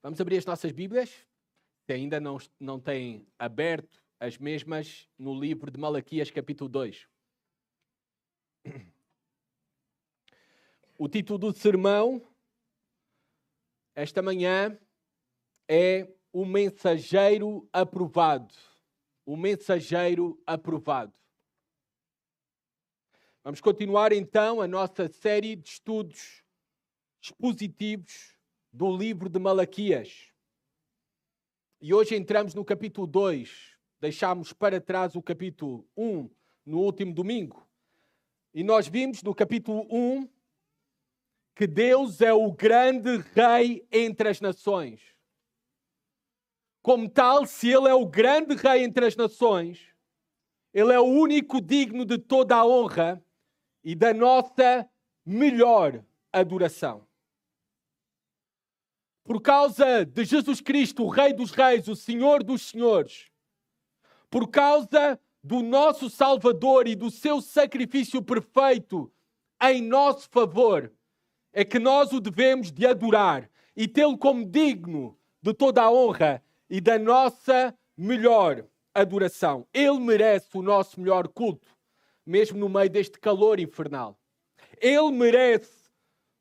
Vamos abrir as nossas Bíblias, se ainda não têm aberto as mesmas, no livro de Malaquias, capítulo 2. O título do sermão, esta manhã, é O Mensageiro Aprovado. O Mensageiro Aprovado. Vamos continuar então a nossa série de estudos expositivos do livro de Malaquias. E hoje entramos no capítulo 2. Deixámos para trás o capítulo 1 no último domingo. E nós vimos no capítulo 1 que Deus é o grande rei entre as nações. Como tal, se Ele é o grande rei entre as nações, Ele é o único digno de toda a honra e da nossa melhor adoração. Por causa de Jesus Cristo, o Rei dos Reis, o Senhor dos Senhores, por causa do nosso Salvador e do seu sacrifício perfeito em nosso favor, é que nós o devemos de adorar e tê-lo como digno de toda a honra e da nossa melhor adoração. Ele merece o nosso melhor culto, mesmo no meio deste calor infernal. Ele merece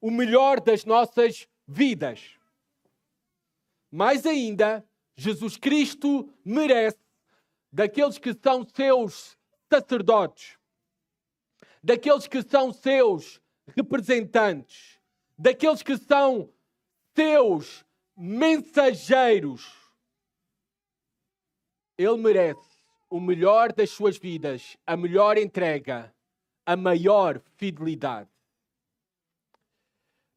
o melhor das nossas vidas. Mais ainda, Jesus Cristo merece daqueles que são seus sacerdotes, daqueles que são seus representantes, daqueles que são seus mensageiros. Ele merece o melhor das suas vidas, a melhor entrega, a maior fidelidade.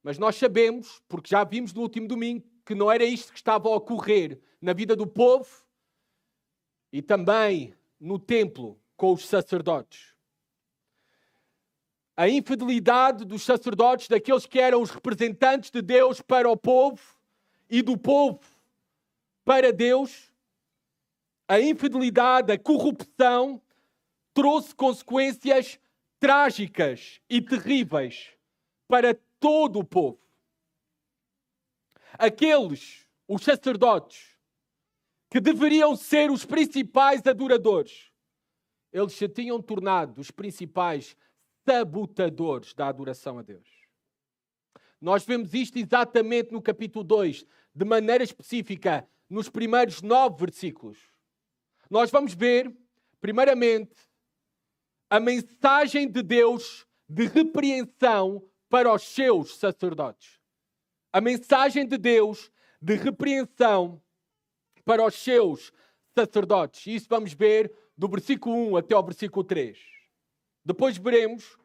Mas nós sabemos, porque já vimos no último domingo, que não era isto que estava a ocorrer na vida do povo e também no templo com os sacerdotes. A infidelidade dos sacerdotes, daqueles que eram os representantes de Deus para o povo e do povo para Deus, a infidelidade, a corrupção, trouxe consequências trágicas e terríveis para todo o povo. Aqueles, os sacerdotes, que deveriam ser os principais adoradores, eles se tinham tornado os principais sabotadores da adoração a Deus. Nós vemos isto exatamente no capítulo 2, de maneira específica, nos primeiros 9 versículos. Nós vamos ver, primeiramente, a mensagem de Deus de repreensão para os seus sacerdotes. A mensagem de Deus de repreensão para os seus sacerdotes. Isso vamos ver do versículo 1 até ao versículo 3. Depois veremos,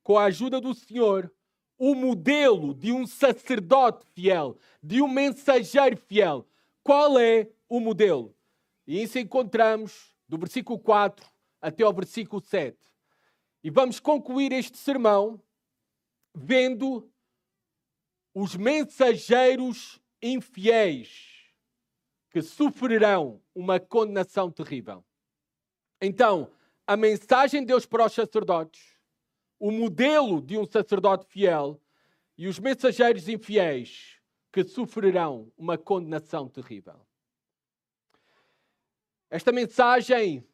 com a ajuda do Senhor, o modelo de um sacerdote fiel, de um mensageiro fiel. Qual é o modelo? E isso encontramos do versículo 4 até ao versículo 7. E vamos concluir este sermão vendo os mensageiros infiéis que sofrerão uma condenação terrível. Então, a mensagem de Deus para os sacerdotes, o modelo de um sacerdote fiel e os mensageiros infiéis que sofrerão uma condenação terrível. Esta mensagem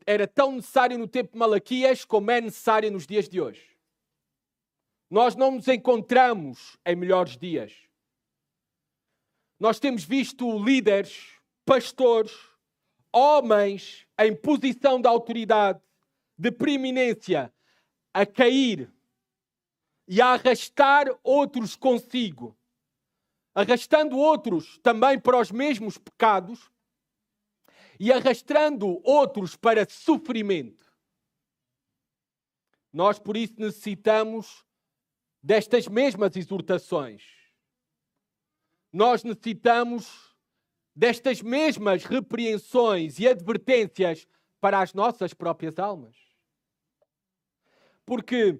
era tão necessária no tempo de Malaquias como é necessária nos dias de hoje. Nós não nos encontramos em melhores dias. Nós temos visto líderes, pastores, homens em posição de autoridade, de preeminência, a cair e a arrastar outros consigo, arrastando outros também para os mesmos pecados e arrastando outros para sofrimento. Nós, por isso, necessitamos destas mesmas exortações. Nós necessitamos destas mesmas repreensões e advertências para as nossas próprias almas. Porque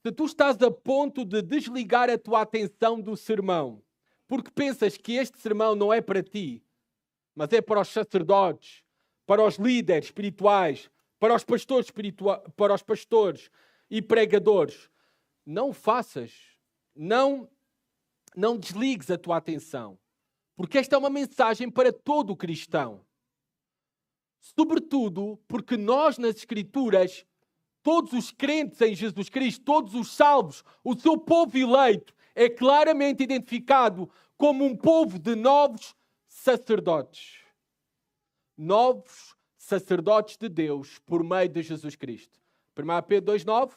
se tu estás a ponto de desligar a tua atenção do sermão, porque pensas que este sermão não é para ti, mas é para os sacerdotes, para os líderes espirituais, para os pastores e pregadores, não faças, não não desligues a tua atenção, porque esta é uma mensagem para todo o cristão. Sobretudo porque nós, nas Escrituras, todos os crentes em Jesus Cristo, todos os salvos, o seu povo eleito, é claramente identificado como um povo de novos sacerdotes. Novos sacerdotes de Deus por meio de Jesus Cristo. 1 Pedro 2,9: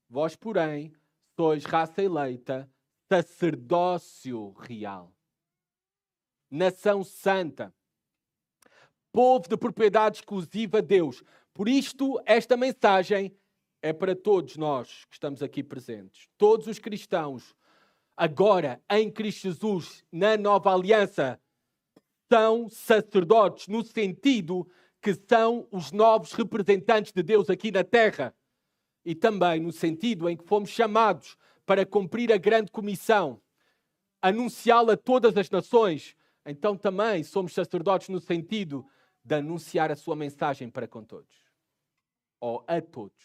vós, porém, sois raça eleita, sacerdócio real, nação santa, povo de propriedade exclusiva a Deus. Por isto, esta mensagem é para todos nós que estamos aqui presentes. Todos os cristãos, agora em Cristo Jesus, na nova aliança, são sacerdotes, no sentido que são os novos representantes de Deus aqui na terra. E também no sentido em que fomos chamados para cumprir a grande comissão, anunciá-la a todas as nações. Então também somos sacerdotes no sentido de anunciar a sua mensagem para com todos. Ou a todos.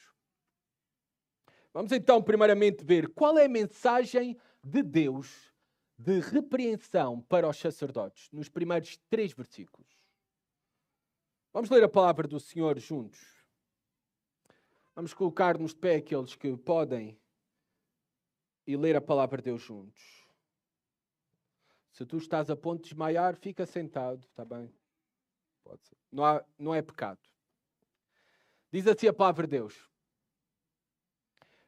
Vamos então primeiramente ver qual é a mensagem de Deus de repreensão para os sacerdotes, nos primeiros 3 versículos. Vamos ler a palavra do Senhor juntos. Vamos colocar-nos de pé aqueles que podem e ler a palavra de Deus juntos. Se tu estás a ponto de desmaiar, fica sentado, está bem? Pode ser. Não é pecado. Diz assim a palavra de Deus.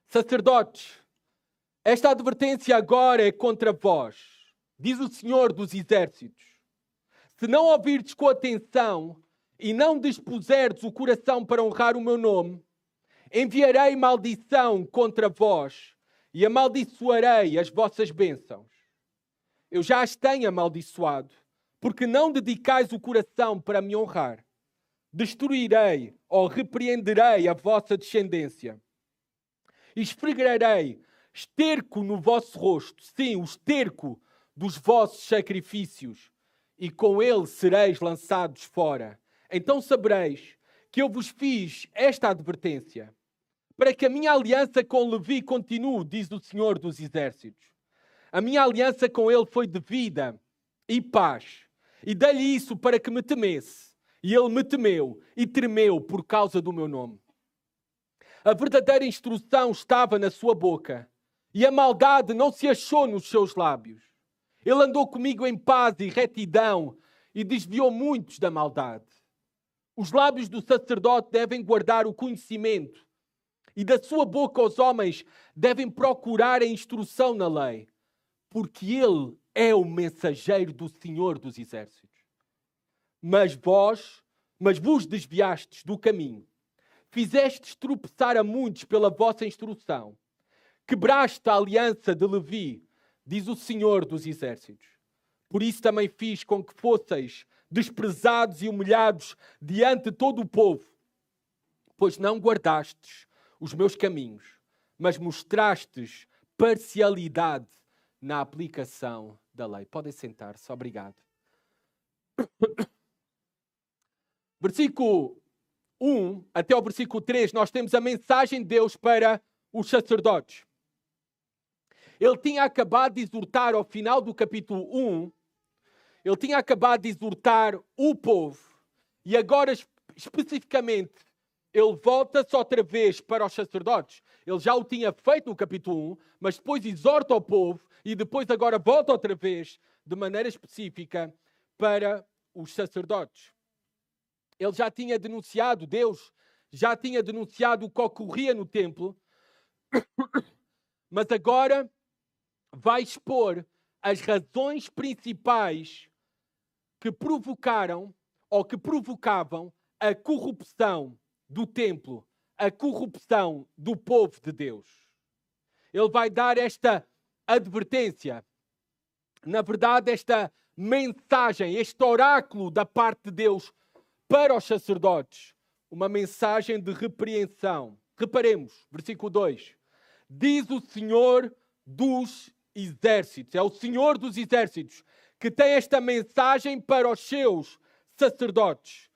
Sacerdotes, esta advertência agora é contra vós, diz o Senhor dos Exércitos. Se não ouvirdes com atenção e não dispuserdes o coração para honrar o meu nome, enviarei maldição contra vós e amaldiçoarei as vossas bênçãos. Eu já as tenho amaldiçoado, porque não dedicais o coração para me honrar. Destruirei ou repreenderei a vossa descendência. Esfregarei esterco no vosso rosto, sim, o esterco dos vossos sacrifícios, e com ele sereis lançados fora. Então sabereis que eu vos fiz esta advertência, para que a minha aliança com Levi continue, diz o Senhor dos Exércitos. A minha aliança com ele foi de vida e paz, e dei-lhe isso para que me temesse, e ele me temeu e tremeu por causa do meu nome. A verdadeira instrução estava na sua boca, e a maldade não se achou nos seus lábios. Ele andou comigo em paz e retidão e desviou muitos da maldade. Os lábios do sacerdote devem guardar o conhecimento e da sua boca os homens devem procurar a instrução na lei, porque ele é o mensageiro do Senhor dos Exércitos. Mas vos desviastes do caminho, fizestes tropeçar a muitos pela vossa instrução. Quebraste a aliança de Levi, diz o Senhor dos Exércitos. Por isso também fiz com que fosseis desprezados e humilhados diante de todo o povo, pois não guardastes os meus caminhos, mas mostrastes parcialidade na aplicação da lei. Podem sentar-se, obrigado. Versículo 1 até ao versículo 3, nós temos a mensagem de Deus para os sacerdotes. Ele tinha acabado de exortar ao final do capítulo 1, ele tinha acabado de exortar o povo, e agora especificamente ele volta-se outra vez para os sacerdotes. Ele já o tinha feito no capítulo 1, mas depois exorta ao povo e depois agora volta outra vez de maneira específica para os sacerdotes. Ele já tinha denunciado, Deus já tinha denunciado o que ocorria no templo, mas agora vai expor as razões principais que provocaram ou que provocavam a corrupção do templo, a corrupção do povo de Deus. Ele vai dar esta advertência, na verdade, esta mensagem, este oráculo da parte de Deus para os sacerdotes, uma mensagem de repreensão. Reparemos, versículo 2. Diz o Senhor dos Exércitos, é o Senhor dos Exércitos que tem esta mensagem para os seus sacerdotes.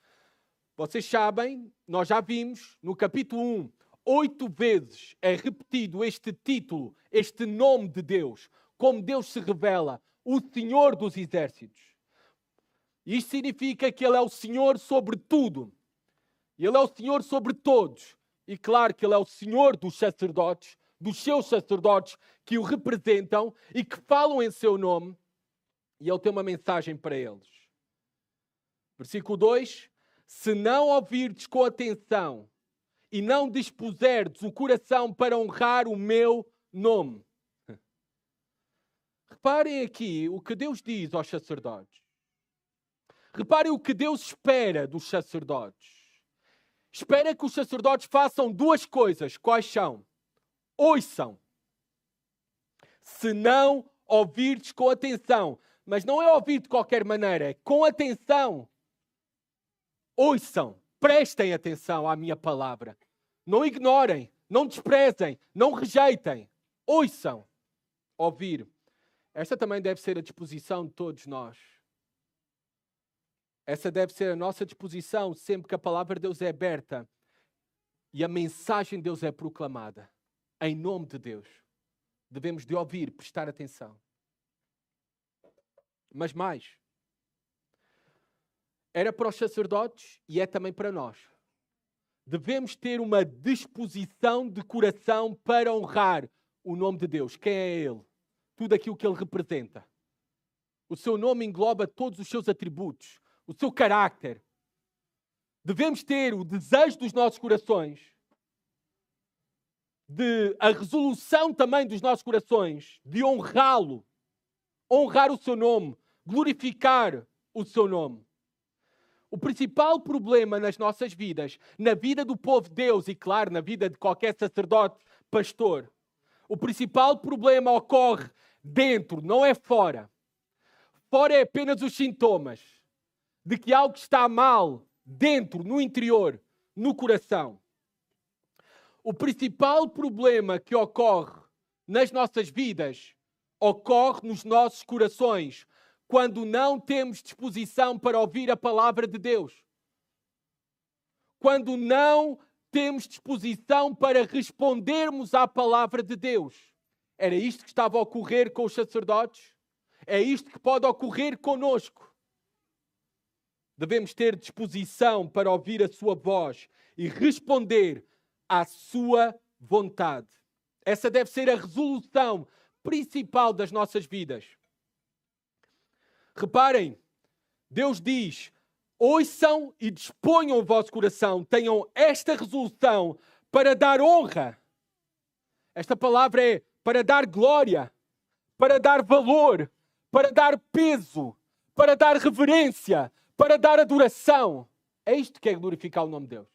Vocês sabem, nós já vimos no capítulo 1, 8 vezes é repetido este título, este nome de Deus, como Deus se revela, o Senhor dos exércitos. Isto significa que Ele é o Senhor sobre tudo. Ele é o Senhor sobre todos. E claro que Ele é o Senhor dos sacerdotes, dos seus sacerdotes que o representam e que falam em seu nome. E Ele tem uma mensagem para eles. Versículo 2. Se não ouvirdes com atenção e não dispuserdes o coração para honrar o meu nome. Reparem aqui o que Deus diz aos sacerdotes. Reparem o que Deus espera dos sacerdotes. Espera que os sacerdotes façam duas coisas. Quais são? Ouçam. Se não ouvirdes com atenção. Mas não é ouvir de qualquer maneira. É com atenção. Ouçam. Prestem atenção à minha palavra. Não ignorem. Não desprezem. Não rejeitem. Ouçam. Ouvir. Esta também deve ser a disposição de todos nós. Essa deve ser a nossa disposição sempre que a palavra de Deus é aberta e a mensagem de Deus é proclamada. Em nome de Deus. Devemos de ouvir, prestar atenção. Mas mais. Era para os sacerdotes e é também para nós. Devemos ter uma disposição de coração para honrar o nome de Deus. Quem é Ele? Tudo aquilo que Ele representa. O seu nome engloba todos os seus atributos. O seu caráter. Devemos ter o desejo dos nossos corações, a resolução também dos nossos corações, de honrá-lo, honrar o seu nome, glorificar o seu nome. O principal problema nas nossas vidas, na vida do povo de Deus e, claro, na vida de qualquer sacerdote, pastor, o principal problema ocorre dentro, não é fora. Fora é apenas os sintomas de que algo está mal dentro, no interior, no coração. O principal problema que ocorre nas nossas vidas ocorre nos nossos corações quando não temos disposição para ouvir a palavra de Deus. Quando não temos disposição para respondermos à palavra de Deus. Era isto que estava a ocorrer com os sacerdotes? É isto que pode ocorrer conosco. Devemos ter disposição para ouvir a sua voz e responder à sua vontade. Essa deve ser a resolução principal das nossas vidas. Reparem, Deus diz, ouçam e disponham o vosso coração, tenham esta resolução para dar honra. Esta palavra é para dar glória, para dar valor, para dar peso, para dar reverência, para dar adoração. É isto que é glorificar o nome de Deus.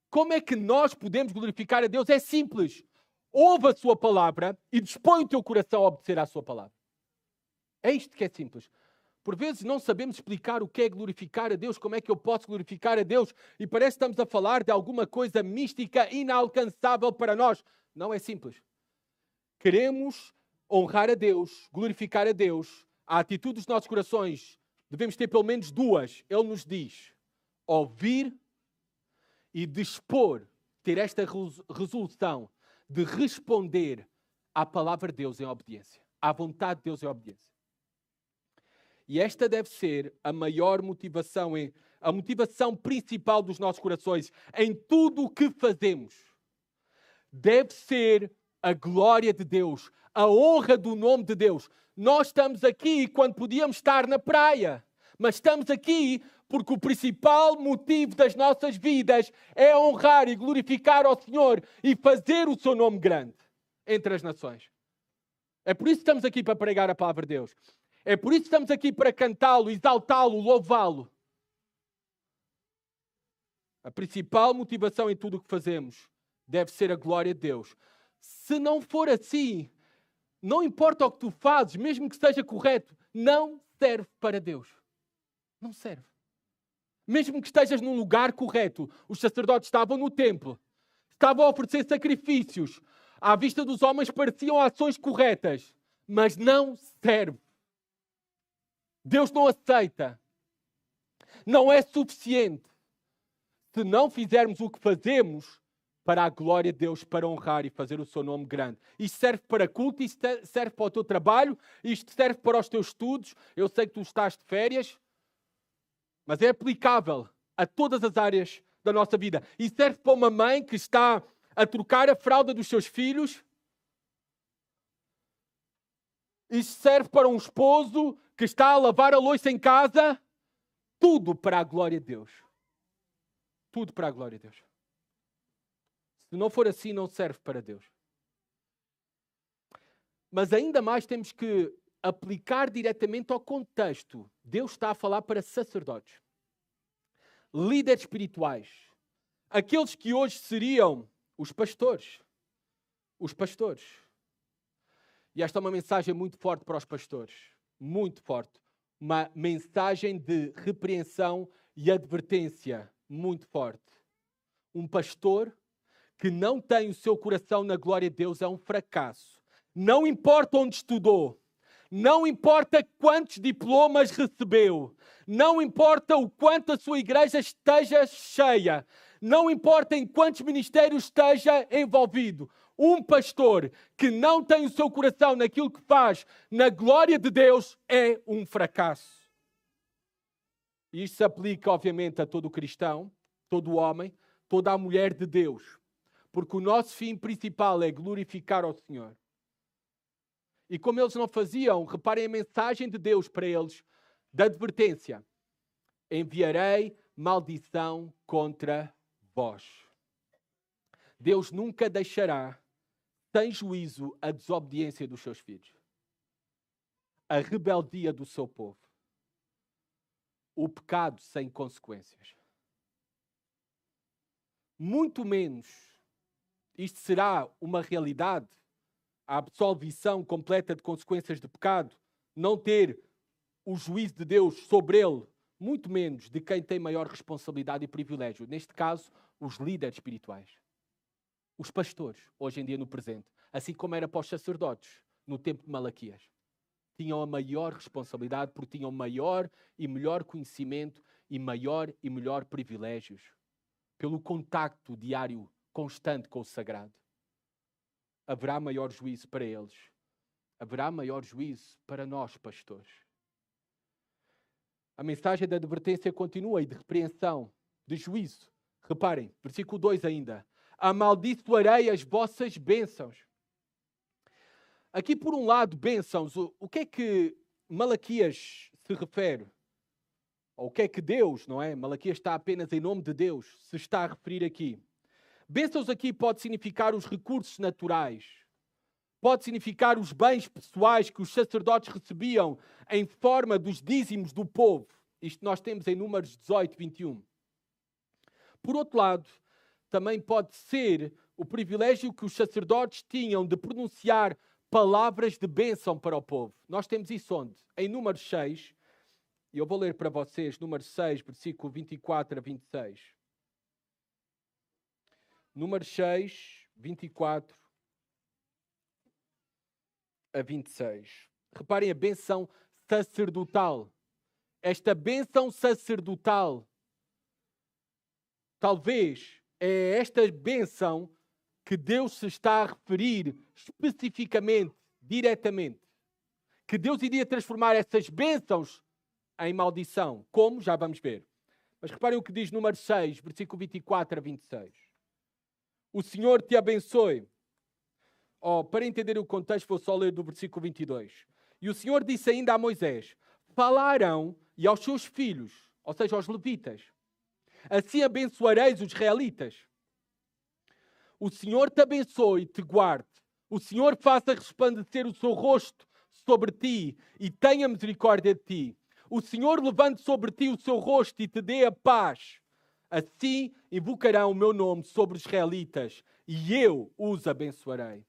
Como é que nós podemos glorificar a Deus? É simples. Ouve a sua palavra e dispõe o teu coração a obedecer à sua palavra. É isto que é simples. Por vezes não sabemos explicar o que é glorificar a Deus, como é que eu posso glorificar a Deus, e parece que estamos a falar de alguma coisa mística, inalcançável para nós. Não é simples. Queremos honrar a Deus, glorificar a Deus, a atitude dos nossos corações. Devemos ter pelo menos duas. Ele nos diz, ouvir e dispor, ter esta resolução de responder à palavra de Deus em obediência, à vontade de Deus em obediência. E esta deve ser a maior motivação, a motivação principal dos nossos corações em tudo o que fazemos. Deve ser a glória de Deus, a honra do nome de Deus. Nós estamos aqui quando podíamos estar na praia, mas estamos aqui porque o principal motivo das nossas vidas é honrar e glorificar ao Senhor e fazer o seu nome grande entre as nações. É por isso que estamos aqui para pregar a palavra de Deus. É por isso que estamos aqui para cantá-lo, exaltá-lo, louvá-lo. A principal motivação em tudo o que fazemos deve ser a glória de Deus. Se não for assim, não importa o que tu fazes, mesmo que seja correto, não serve para Deus. Não serve. Mesmo que estejas num lugar correto, os sacerdotes estavam no templo, estavam a oferecer sacrifícios, à vista dos homens pareciam ações corretas, mas não serve. Deus não aceita. Não é suficiente. Se não fizermos o que fazemos, para a glória de Deus, para honrar e fazer o seu nome grande. Isto serve para culto, isto serve para o teu trabalho, isto serve para os teus estudos. Eu sei que tu estás de férias, mas é aplicável a todas as áreas da nossa vida. E serve para uma mãe que está a trocar a fralda dos seus filhos. Isto serve para um esposo que está a lavar a louça em casa. Tudo para a glória de Deus. Tudo para a glória de Deus. Se não for assim, não serve para Deus. Mas ainda mais temos que aplicar diretamente ao contexto. Deus está a falar para sacerdotes, líderes espirituais, aqueles que hoje seriam os pastores. Os pastores. E esta é uma mensagem muito forte para os pastores. Muito forte. Uma mensagem de repreensão e advertência muito forte. Um pastor que não tem o seu coração na glória de Deus é um fracasso. Não importa onde estudou, não importa quantos diplomas recebeu, não importa o quanto a sua igreja esteja cheia, não importa em quantos ministérios esteja envolvido, um pastor que não tem o seu coração naquilo que faz na glória de Deus é um fracasso. E isto se aplica, obviamente, a todo cristão, todo homem, toda a mulher de Deus. Porque o nosso fim principal é glorificar ao Senhor. E como eles não faziam, reparem a mensagem de Deus para eles, da advertência. Enviarei maldição contra vós. Deus nunca deixará sem juízo a desobediência dos seus filhos. A rebeldia do seu povo. O pecado sem consequências. Muito menos isto será uma realidade, a absolvição completa de consequências de pecado, não ter o juízo de Deus sobre ele, muito menos de quem tem maior responsabilidade e privilégio. Neste caso, os líderes espirituais. Os pastores, hoje em dia no presente. Assim como era para os sacerdotes, no tempo de Malaquias. Tinham a maior responsabilidade porque tinham maior e melhor conhecimento e maior e melhor privilégios. Pelo contacto diário constante com o sagrado. Haverá maior juízo para eles. Haverá maior juízo para nós, pastores. A mensagem da advertência continua e de repreensão, de juízo. Reparem, versículo 2 ainda. Amaldiçoarei as vossas bênçãos. Aqui, por um lado, bênçãos. O que é que Malaquias se refere? Ou o que é que Deus, não é? Malaquias está apenas em nome de Deus, se está a referir aqui. Bênçãos aqui pode significar os recursos naturais. Pode significar os bens pessoais que os sacerdotes recebiam em forma dos dízimos do povo. Isto nós temos em Números 18, 21. Por outro lado, também pode ser o privilégio que os sacerdotes tinham de pronunciar palavras de bênção para o povo. Nós temos isso onde? Em Números 6, e eu vou ler para vocês, Números 6, versículo 24 a 26. Números 6, 24 a 26. Reparem a bênção sacerdotal. Esta bênção sacerdotal, talvez, é esta bênção que Deus se está a referir especificamente, diretamente. Que Deus iria transformar essas bênçãos em maldição. Como? Já vamos ver. Mas reparem o que diz Números 6, versículo 24 a 26. O Senhor te abençoe. Para entender o contexto, vou só ler do versículo 22. E o Senhor disse ainda a Moisés, falarão e aos seus filhos, ou seja, aos levitas. Assim abençoareis os israelitas. O Senhor te abençoe e te guarde. O Senhor faça resplandecer o seu rosto sobre ti e tenha misericórdia de ti. O Senhor levante sobre ti o seu rosto e te dê a paz. Assim invocarão o meu nome sobre os israelitas e eu os abençoarei.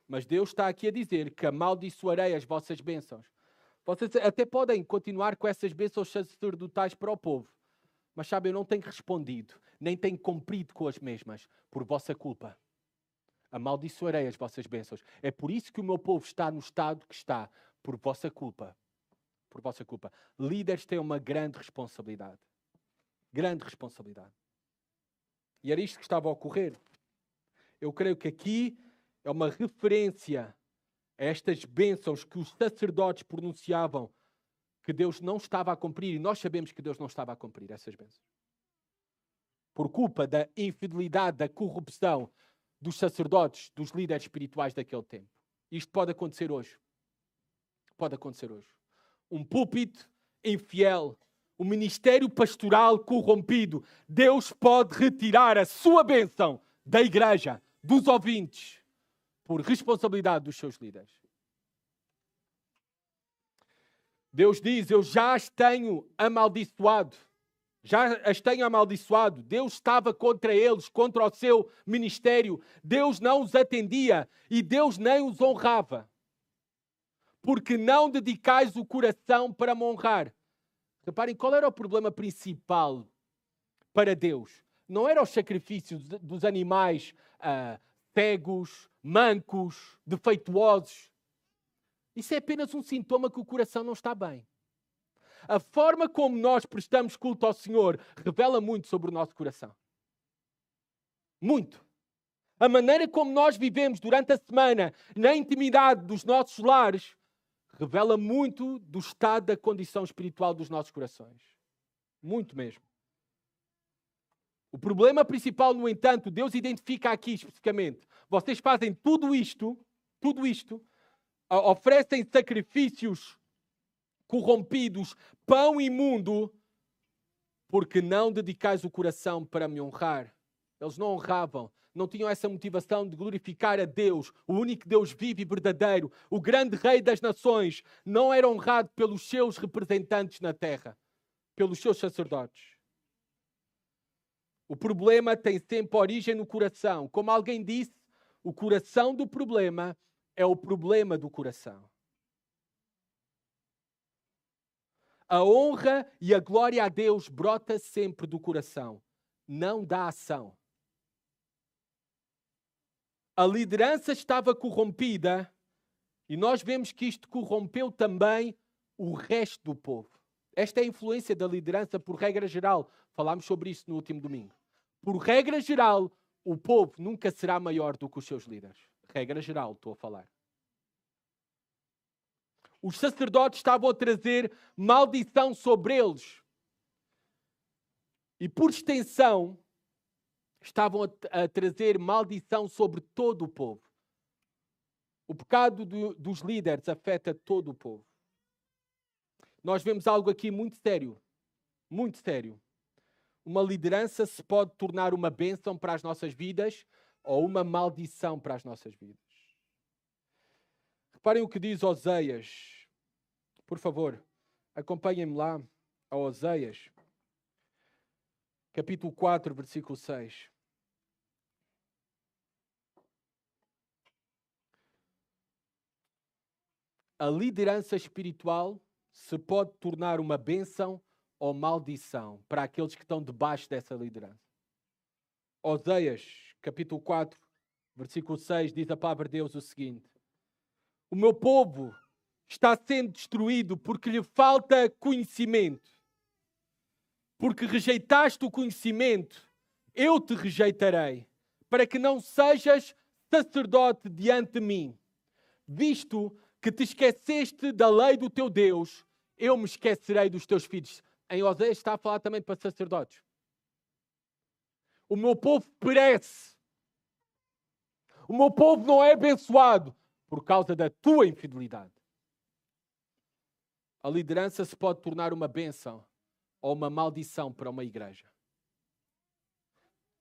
Mas Deus está aqui a dizer que amaldiçoarei as vossas bênçãos. Vocês até podem continuar com essas bênçãos sacerdotais para o povo. Mas sabem, eu não tenho respondido, nem tenho cumprido com as mesmas, por vossa culpa. Amaldiçoarei as vossas bênçãos. É por isso que o meu povo está no estado que está, por vossa culpa. Por vossa culpa. Líderes têm uma grande responsabilidade. Grande responsabilidade. E era isto que estava a ocorrer. Eu creio que aqui é uma referência a estas bênçãos que os sacerdotes pronunciavam que Deus não estava a cumprir, e nós sabemos que Deus não estava a cumprir essas bênçãos. Por culpa da infidelidade, da corrupção dos sacerdotes, dos líderes espirituais daquele tempo. Isto pode acontecer hoje. Pode acontecer hoje. Um púlpito infiel, um ministério pastoral corrompido. Deus pode retirar a sua bênção da igreja, dos ouvintes, por responsabilidade dos seus líderes. Deus diz, eu já as tenho amaldiçoado. Já as tenho amaldiçoado. Deus estava contra eles, contra o seu ministério. Deus não os atendia e Deus nem os honrava. Porque não dedicais o coração para me honrar. Reparem, qual era o problema principal para Deus? Não eram os sacrifícios dos animais cegos, mancos, defeituosos. Isso é apenas um sintoma que o coração não está bem. A forma como nós prestamos culto ao Senhor revela muito sobre o nosso coração. Muito. A maneira como nós vivemos durante a semana, na intimidade dos nossos lares, revela muito do estado da condição espiritual dos nossos corações. Muito mesmo. O problema principal, no entanto, Deus identifica aqui especificamente. Vocês fazem tudo isto, oferecem sacrifícios corrompidos, pão imundo, porque não dedicais o coração para me honrar. Eles não honravam, não tinham essa motivação de glorificar a Deus, o único Deus vivo e verdadeiro, o grande Rei das nações. Não era honrado pelos seus representantes na terra, pelos seus sacerdotes. O problema tem sempre origem no coração. Como alguém disse, o coração do problema é o problema do coração. A honra e a glória a Deus brota sempre do coração, não da ação. A liderança estava corrompida e nós vemos que isto corrompeu também o resto do povo. Esta é a influência da liderança por regra geral. Falámos sobre isso no último domingo. Por regra geral, o povo nunca será maior do que os seus líderes. Regra geral, estou a falar. Os sacerdotes estavam a trazer maldição sobre eles. E por extensão, estavam a trazer maldição sobre todo o povo. O pecado dos líderes afeta todo o povo. Nós vemos algo aqui muito sério. Muito sério. Uma liderança se pode tornar uma bênção para as nossas vidas ou uma maldição para as nossas vidas. Reparem o que diz Oséias. Por favor, acompanhem-me lá a Oséias, capítulo 4, versículo 6. A liderança espiritual se pode tornar uma bênção ou maldição para aqueles que estão debaixo dessa liderança. Oséias, capítulo 4, versículo 6, diz a palavra de Deus o seguinte: o meu povo está sendo destruído porque lhe falta conhecimento. Porque rejeitaste o conhecimento, eu te rejeitarei, para que não sejas sacerdote diante de mim. Visto que te esqueceste da lei do teu Deus, eu me esquecerei dos teus filhos. Em Oséias está a falar também para sacerdotes. O meu povo perece. O meu povo não é abençoado por causa da tua infidelidade. A liderança se pode tornar uma bênção ou uma maldição para uma igreja.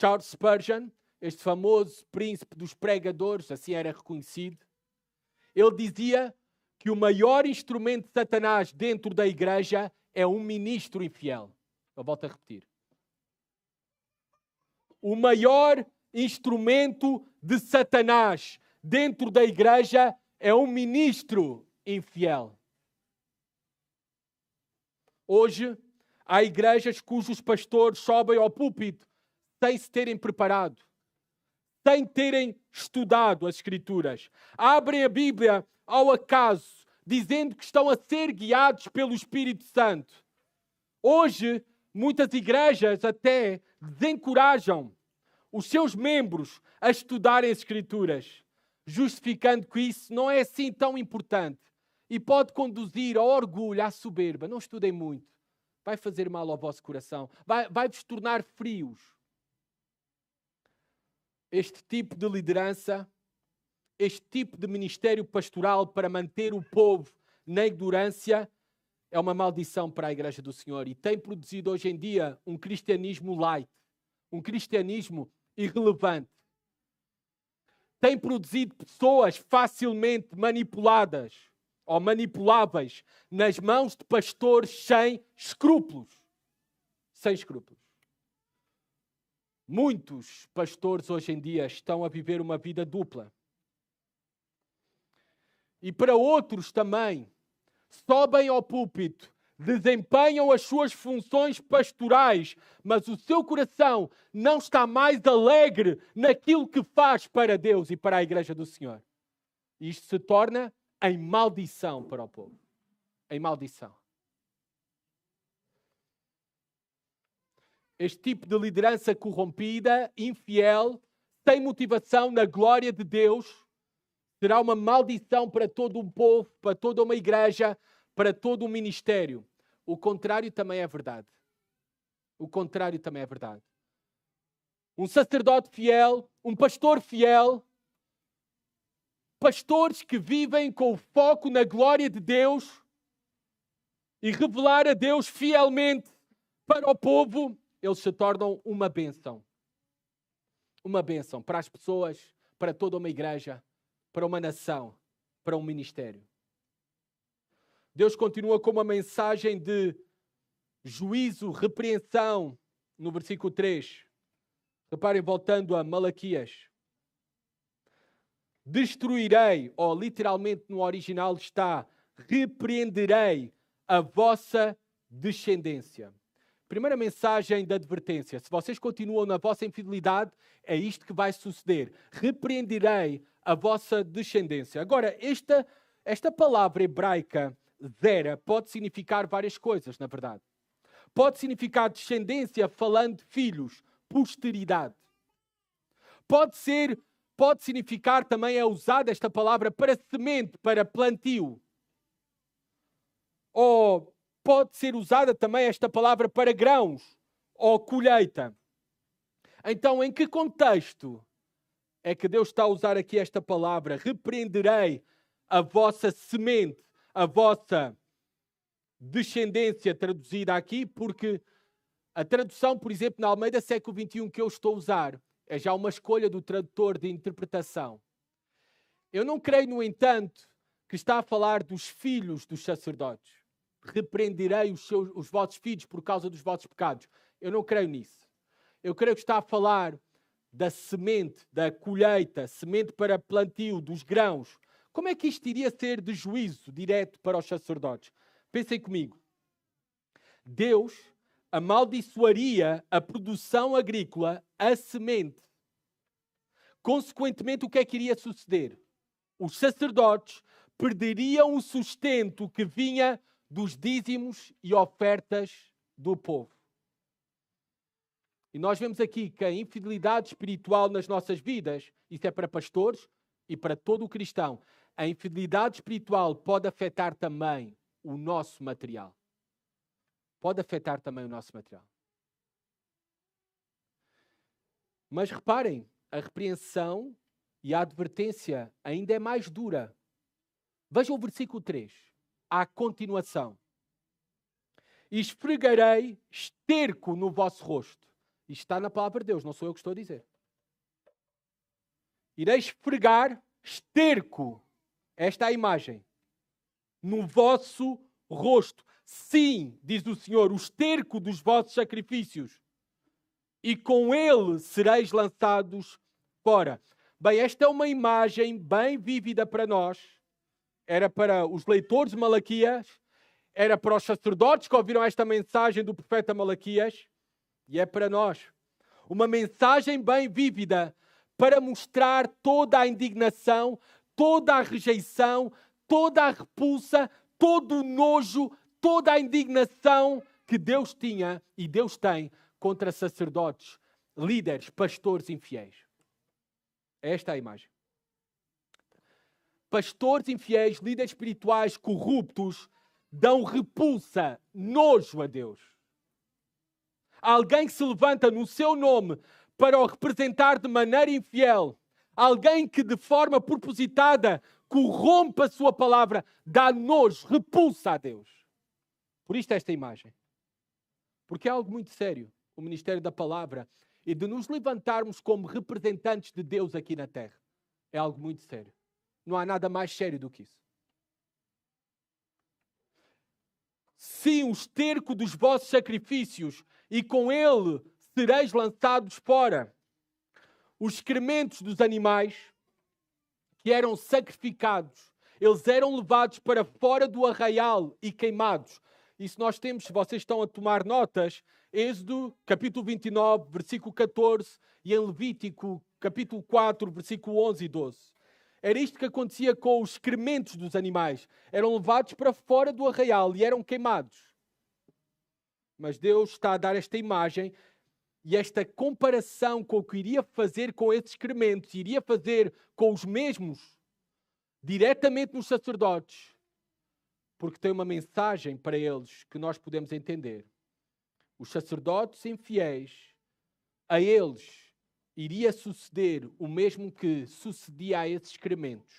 Charles Spurgeon, este famoso príncipe dos pregadores, assim era reconhecido, ele dizia que o maior instrumento de Satanás dentro da igreja é um ministro infiel. Eu volto a repetir. O maior instrumento de Satanás dentro da igreja é um ministro infiel. Hoje, há igrejas cujos pastores sobem ao púlpito sem se terem preparado, sem terem estudado as Escrituras. Abrem a Bíblia ao acaso, dizendo que estão a ser guiados pelo Espírito Santo. Hoje, muitas igrejas até desencorajam os seus membros a estudarem as Escrituras, justificando que isso não é assim tão importante e pode conduzir ao orgulho, à soberba. Não estudem muito. Vai fazer mal ao vosso coração. Vai-vos tornar frios. Este tipo de liderança, este tipo de ministério pastoral para manter o povo na ignorância é uma maldição para a Igreja do Senhor e tem produzido hoje em dia um cristianismo light, um cristianismo irrelevante. Tem produzido pessoas facilmente manipuladas ou manipuláveis nas mãos de pastores sem escrúpulos. Sem escrúpulos. Muitos pastores hoje em dia estão a viver uma vida dupla. E para outros também, sobem ao púlpito, desempenham as suas funções pastorais, mas o seu coração não está mais alegre naquilo que faz para Deus e para a Igreja do Senhor. E isto se torna em maldição para o povo. Em maldição. Este tipo de liderança corrompida, infiel, sem motivação na glória de Deus, será uma maldição para todo um povo, para toda uma igreja, para todo um ministério. O contrário também é verdade. O contrário também é verdade. Um sacerdote fiel, um pastor fiel, pastores que vivem com o foco na glória de Deus e revelar a Deus fielmente para o povo, eles se tornam uma bênção. Uma bênção para as pessoas, para toda uma igreja, para uma nação, para um ministério. Deus continua com uma mensagem de juízo, repreensão, no versículo 3. Reparem, voltando a Malaquias. Destruirei, ou literalmente no original está, repreenderei a vossa descendência. Primeira mensagem de advertência. Se vocês continuam na vossa infidelidade, é isto que vai suceder. Repreenderei a vossa descendência. Agora, esta palavra hebraica, zera, pode significar várias coisas, na verdade. Pode significar descendência, falando de filhos, posteridade. Pode significar também, é usada esta palavra para semente, para plantio. Ou pode ser usada também esta palavra para grãos ou colheita. Então, em que contexto é que Deus está a usar aqui esta palavra? Repreenderei a vossa semente, a vossa descendência, traduzida aqui, porque a tradução, por exemplo, na Almeida século XXI que eu estou a usar, é já uma escolha do tradutor de interpretação. Eu não creio, no entanto, que está a falar dos filhos dos sacerdotes. Repreenderei os vossos filhos por causa dos vossos pecados. Eu não creio nisso. Eu creio que está a falar da semente, da colheita, semente para plantio, dos grãos. Como é que isto iria ser de juízo direto para os sacerdotes? Pensem comigo. Deus amaldiçoaria a produção agrícola, a semente. Consequentemente, o que é que iria suceder? Os sacerdotes perderiam o sustento que vinha dos dízimos e ofertas do povo. E nós vemos aqui que a infidelidade espiritual nas nossas vidas, isso é para pastores e para todo o cristão, a infidelidade espiritual pode afetar também o nosso material. Pode afetar também o nosso material. Mas reparem, a repreensão e a advertência ainda é mais dura. Vejam o versículo 3. À continuação. Esfregarei esterco no vosso rosto. Isto está na palavra de Deus, não sou eu que estou a dizer. Irei esfregar esterco. Esta é a imagem. No vosso rosto. Sim, diz o Senhor, o esterco dos vossos sacrifícios. E com ele sereis lançados fora. Bem, esta é uma imagem bem vívida para nós. Era para os leitores de Malaquias, era para os sacerdotes que ouviram esta mensagem do profeta Malaquias, e é para nós. Uma mensagem bem vívida para mostrar toda a indignação, toda a rejeição, toda a repulsa, todo o nojo, toda a indignação que Deus tinha e Deus tem contra sacerdotes, líderes, pastores infiéis. Esta é a imagem. Pastores infiéis, líderes espirituais corruptos, dão repulsa, nojo a Deus. Alguém que se levanta no seu nome para o representar de maneira infiel, alguém que de forma propositada corrompe a sua palavra, dá nojo, repulsa a Deus. Por isto esta imagem. Porque é algo muito sério, o ministério da palavra, e de nos levantarmos como representantes de Deus aqui na terra. É algo muito sério. Não há nada mais sério do que isso. Sim, o esterco dos vossos sacrifícios, e com ele sereis lançados fora. Os excrementos dos animais que eram sacrificados, eles eram levados para fora do arraial e queimados. Isso nós temos, se vocês estão a tomar notas, Êxodo, capítulo 29, versículo 14, e em Levítico, capítulo 4, versículo 11 e 12. Era isto que acontecia com os excrementos dos animais. Eram levados para fora do arraial e eram queimados. Mas Deus está a dar esta imagem e esta comparação com o que iria fazer com esses excrementos, iria fazer com os mesmos, diretamente nos sacerdotes, porque tem uma mensagem para eles que nós podemos entender. Os sacerdotes infiéis, a eles iria suceder o mesmo que sucedia a esses excrementos.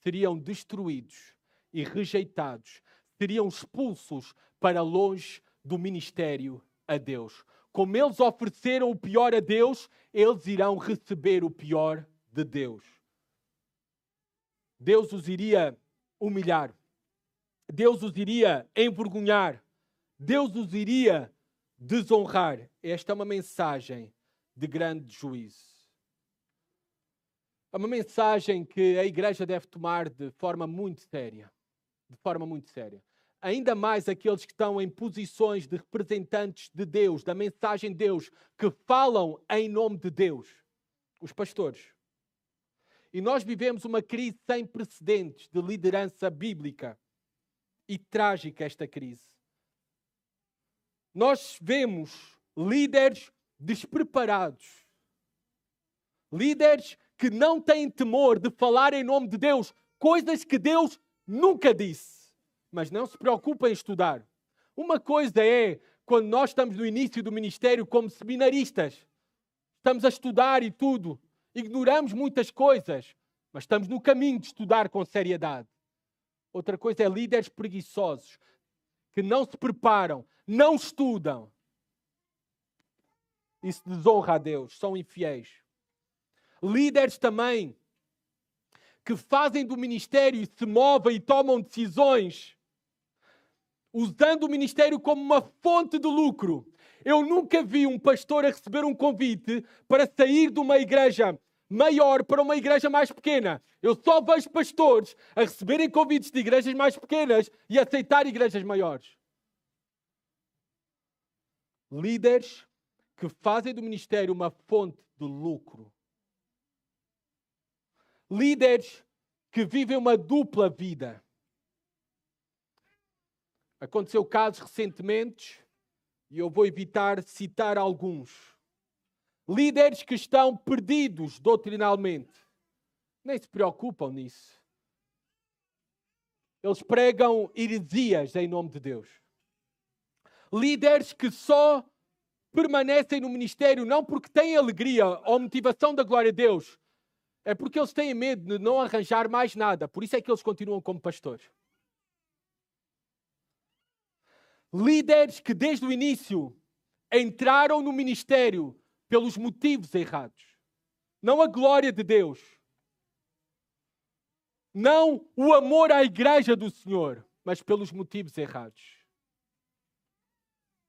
Seriam destruídos e rejeitados, seriam expulsos para longe do ministério a Deus. Como eles ofereceram o pior a Deus, eles irão receber o pior de Deus. Deus os iria humilhar. Deus os iria envergonhar. Deus os iria desonrar. Esta é uma mensagem de grande juízo. É uma mensagem que a igreja deve tomar de forma muito séria. De forma muito séria. Ainda mais aqueles que estão em posições de representantes de Deus, da mensagem de Deus, que falam em nome de Deus. Os pastores. E nós vivemos uma crise sem precedentes de liderança bíblica. E trágica esta crise. Nós vemos líderes despreparados. Líderes que não têm temor de falar em nome de Deus, coisas que Deus nunca disse. Mas não se preocupem em estudar. Uma coisa é quando nós estamos no início do ministério como seminaristas. Estamos a estudar e tudo. Ignoramos muitas coisas, mas estamos no caminho de estudar com seriedade. Outra coisa é líderes preguiçosos, que não se preparam, não estudam. Isso desonra a Deus, são infiéis. Líderes também que fazem do ministério e se movem e tomam decisões usando o ministério como uma fonte de lucro. Eu nunca vi um pastor a receber um convite para sair de uma igreja maior para uma igreja mais pequena. Eu só vejo pastores a receberem convites de igrejas mais pequenas e aceitar igrejas maiores. Líderes que fazem do ministério uma fonte de lucro. Líderes que vivem uma dupla vida. Aconteceu casos recentemente, e eu vou evitar citar alguns. Líderes que estão perdidos doutrinalmente. Nem se preocupam nisso. Eles pregam heresias em nome de Deus. Líderes que só permanecem no ministério não porque têm alegria ou motivação da glória de Deus. É porque eles têm medo de não arranjar mais nada. Por isso é que eles continuam como pastores. Líderes que desde o início entraram no ministério pelos motivos errados. Não a glória de Deus. Não o amor à igreja do Senhor, mas pelos motivos errados.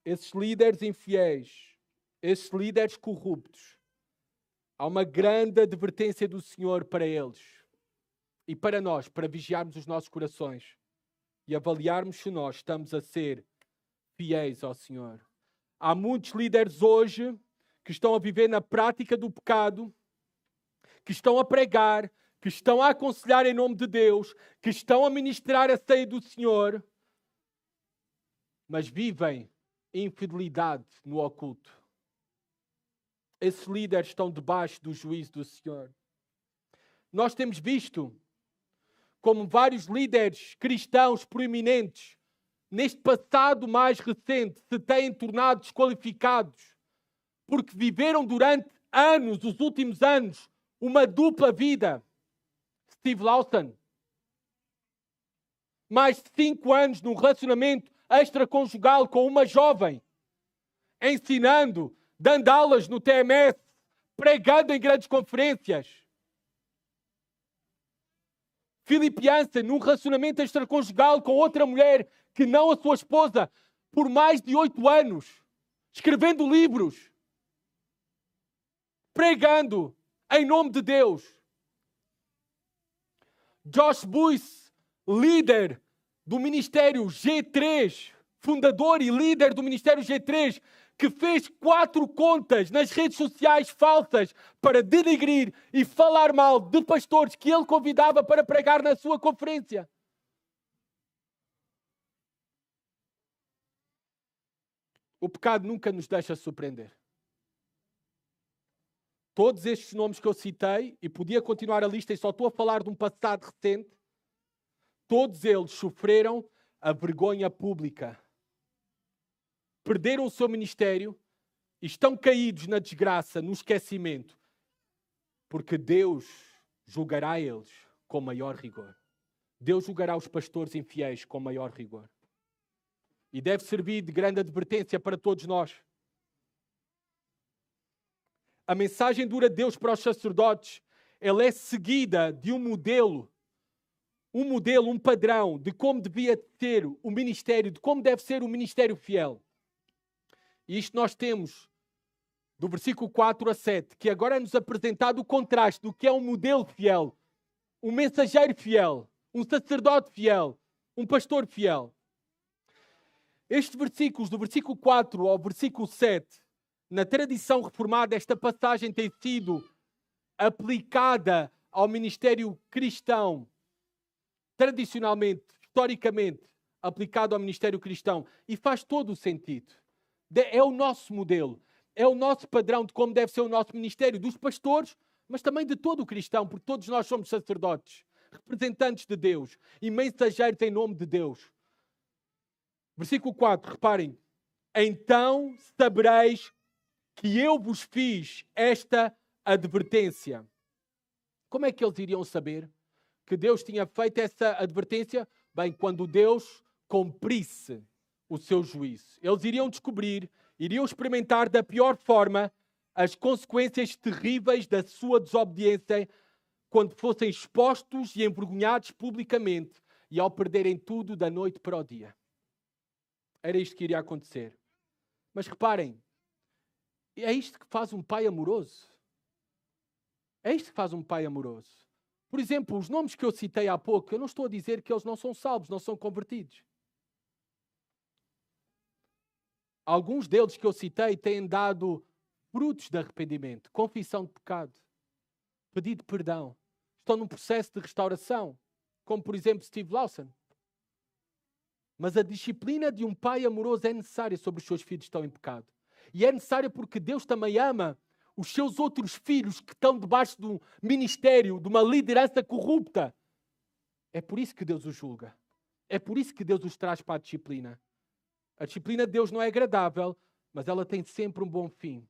Esses líderes infiéis, esses líderes corruptos, há uma grande advertência do Senhor para eles e para nós, para vigiarmos os nossos corações e avaliarmos se nós estamos a ser fiéis ao Senhor. Há muitos líderes hoje que estão a viver na prática do pecado, que estão a pregar, que estão a aconselhar em nome de Deus, que estão a ministrar a ceia do Senhor, mas vivem infidelidade no oculto. Esses líderes estão debaixo do juízo do Senhor. Nós temos visto como vários líderes cristãos proeminentes, neste passado mais recente, se têm tornado desqualificados, porque viveram durante anos, os últimos anos, uma dupla vida. Steve Lawson, mais de 5 anos num relacionamento extraconjugal com uma jovem, ensinando, dando aulas no TMS, pregando em grandes conferências. Philip Yancey, num relacionamento extraconjugal com outra mulher que não a sua esposa, por mais de 8 anos, escrevendo livros, pregando em nome de Deus. Josh Buice, líder do Ministério G3, fundador e líder do Ministério G3, que fez 4 contas nas redes sociais falsas para denegrir e falar mal de pastores que ele convidava para pregar na sua conferência. O pecado nunca nos deixa surpreender. Todos estes nomes que eu citei, e podia continuar a lista e só estou a falar de um passado recente, todos eles sofreram a vergonha pública. Perderam o seu ministério e estão caídos na desgraça, no esquecimento, porque Deus julgará eles com maior rigor. Deus julgará os pastores infiéis com maior rigor. E deve servir de grande advertência para todos nós. A mensagem dura de Deus para os sacerdotes, ela é seguida de um modelo, um padrão de como devia ser o ministério, de como deve ser o ministério fiel. E isto nós temos do versículo 4 a 7, que agora é-nos apresentado o contraste do que é um modelo fiel, um mensageiro fiel, um sacerdote fiel, um pastor fiel. Estes versículos, do versículo 4 ao versículo 7, na tradição reformada, esta passagem tem sido aplicada ao ministério cristão, tradicionalmente, historicamente, aplicado ao ministério cristão, e faz todo o sentido. É o nosso modelo, é o nosso padrão de como deve ser o nosso ministério, dos pastores, mas também de todo o cristão, porque todos nós somos sacerdotes, representantes de Deus e mensageiros em nome de Deus. Versículo 4, reparem. Então sabereis que eu vos fiz esta advertência. Como é que eles iriam saber que Deus tinha feito essa advertência? Bem, quando Deus cumprisse o seu juízo. Eles iriam descobrir, iriam experimentar da pior forma as consequências terríveis da sua desobediência quando fossem expostos e envergonhados publicamente e ao perderem tudo da noite para o dia. Era isto que iria acontecer. Mas reparem, é isto que faz um pai amoroso. É isto que faz um pai amoroso. Por exemplo, os nomes que eu citei há pouco, eu não estou a dizer que eles não são salvos, não são convertidos. Alguns deles que eu citei têm dado frutos de arrependimento, confissão de pecado, pedido de perdão. Estão num processo de restauração, como por exemplo Steve Lawson. Mas a disciplina de um pai amoroso é necessária sobre os seus filhos que estão em pecado. E é necessária porque Deus também ama os seus outros filhos que estão debaixo de um ministério, de uma liderança corrupta. É por isso que Deus os julga. É por isso que Deus os traz para a disciplina. A disciplina de Deus não é agradável, mas ela tem sempre um bom fim.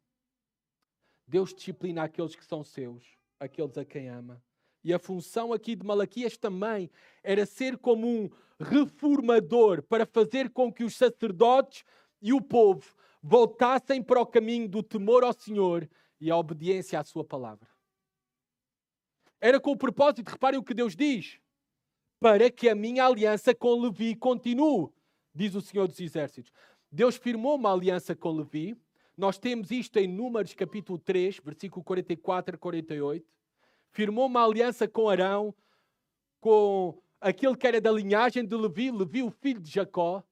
Deus disciplina aqueles que são seus, aqueles a quem ama. E a função aqui de Malaquias também era ser como um reformador para fazer com que os sacerdotes e o povo voltassem para o caminho do temor ao Senhor e a obediência à sua palavra. Era com o propósito, reparem o que Deus diz, para que a minha aliança com Levi continue, diz o Senhor dos Exércitos. Deus firmou uma aliança com Levi. Nós temos isto em Números capítulo 3, versículo 44 a 48. Firmou uma aliança com Arão, com aquele que era da linhagem de Levi, Levi o filho de Jacó,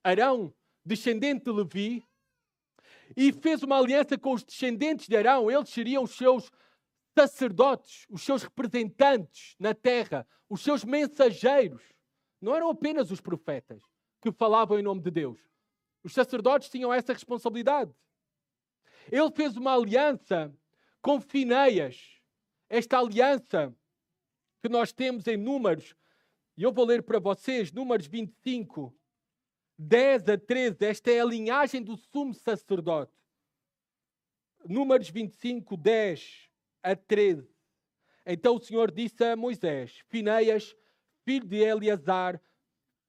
Arão, descendente de Levi, e fez uma aliança com os descendentes de Arão. Eles seriam os seus sacerdotes, os seus representantes na terra, os seus mensageiros. Não eram apenas os profetas que falavam em nome de Deus. Os sacerdotes tinham essa responsabilidade. Ele fez uma aliança com Finéias. Esta aliança que nós temos em Números, e eu vou ler para vocês, Números 25, 10 a 13. Esta é a linhagem do sumo sacerdote. Números 25, 10 a 13. Então o Senhor disse a Moisés: Finéias, filho de Eleazar,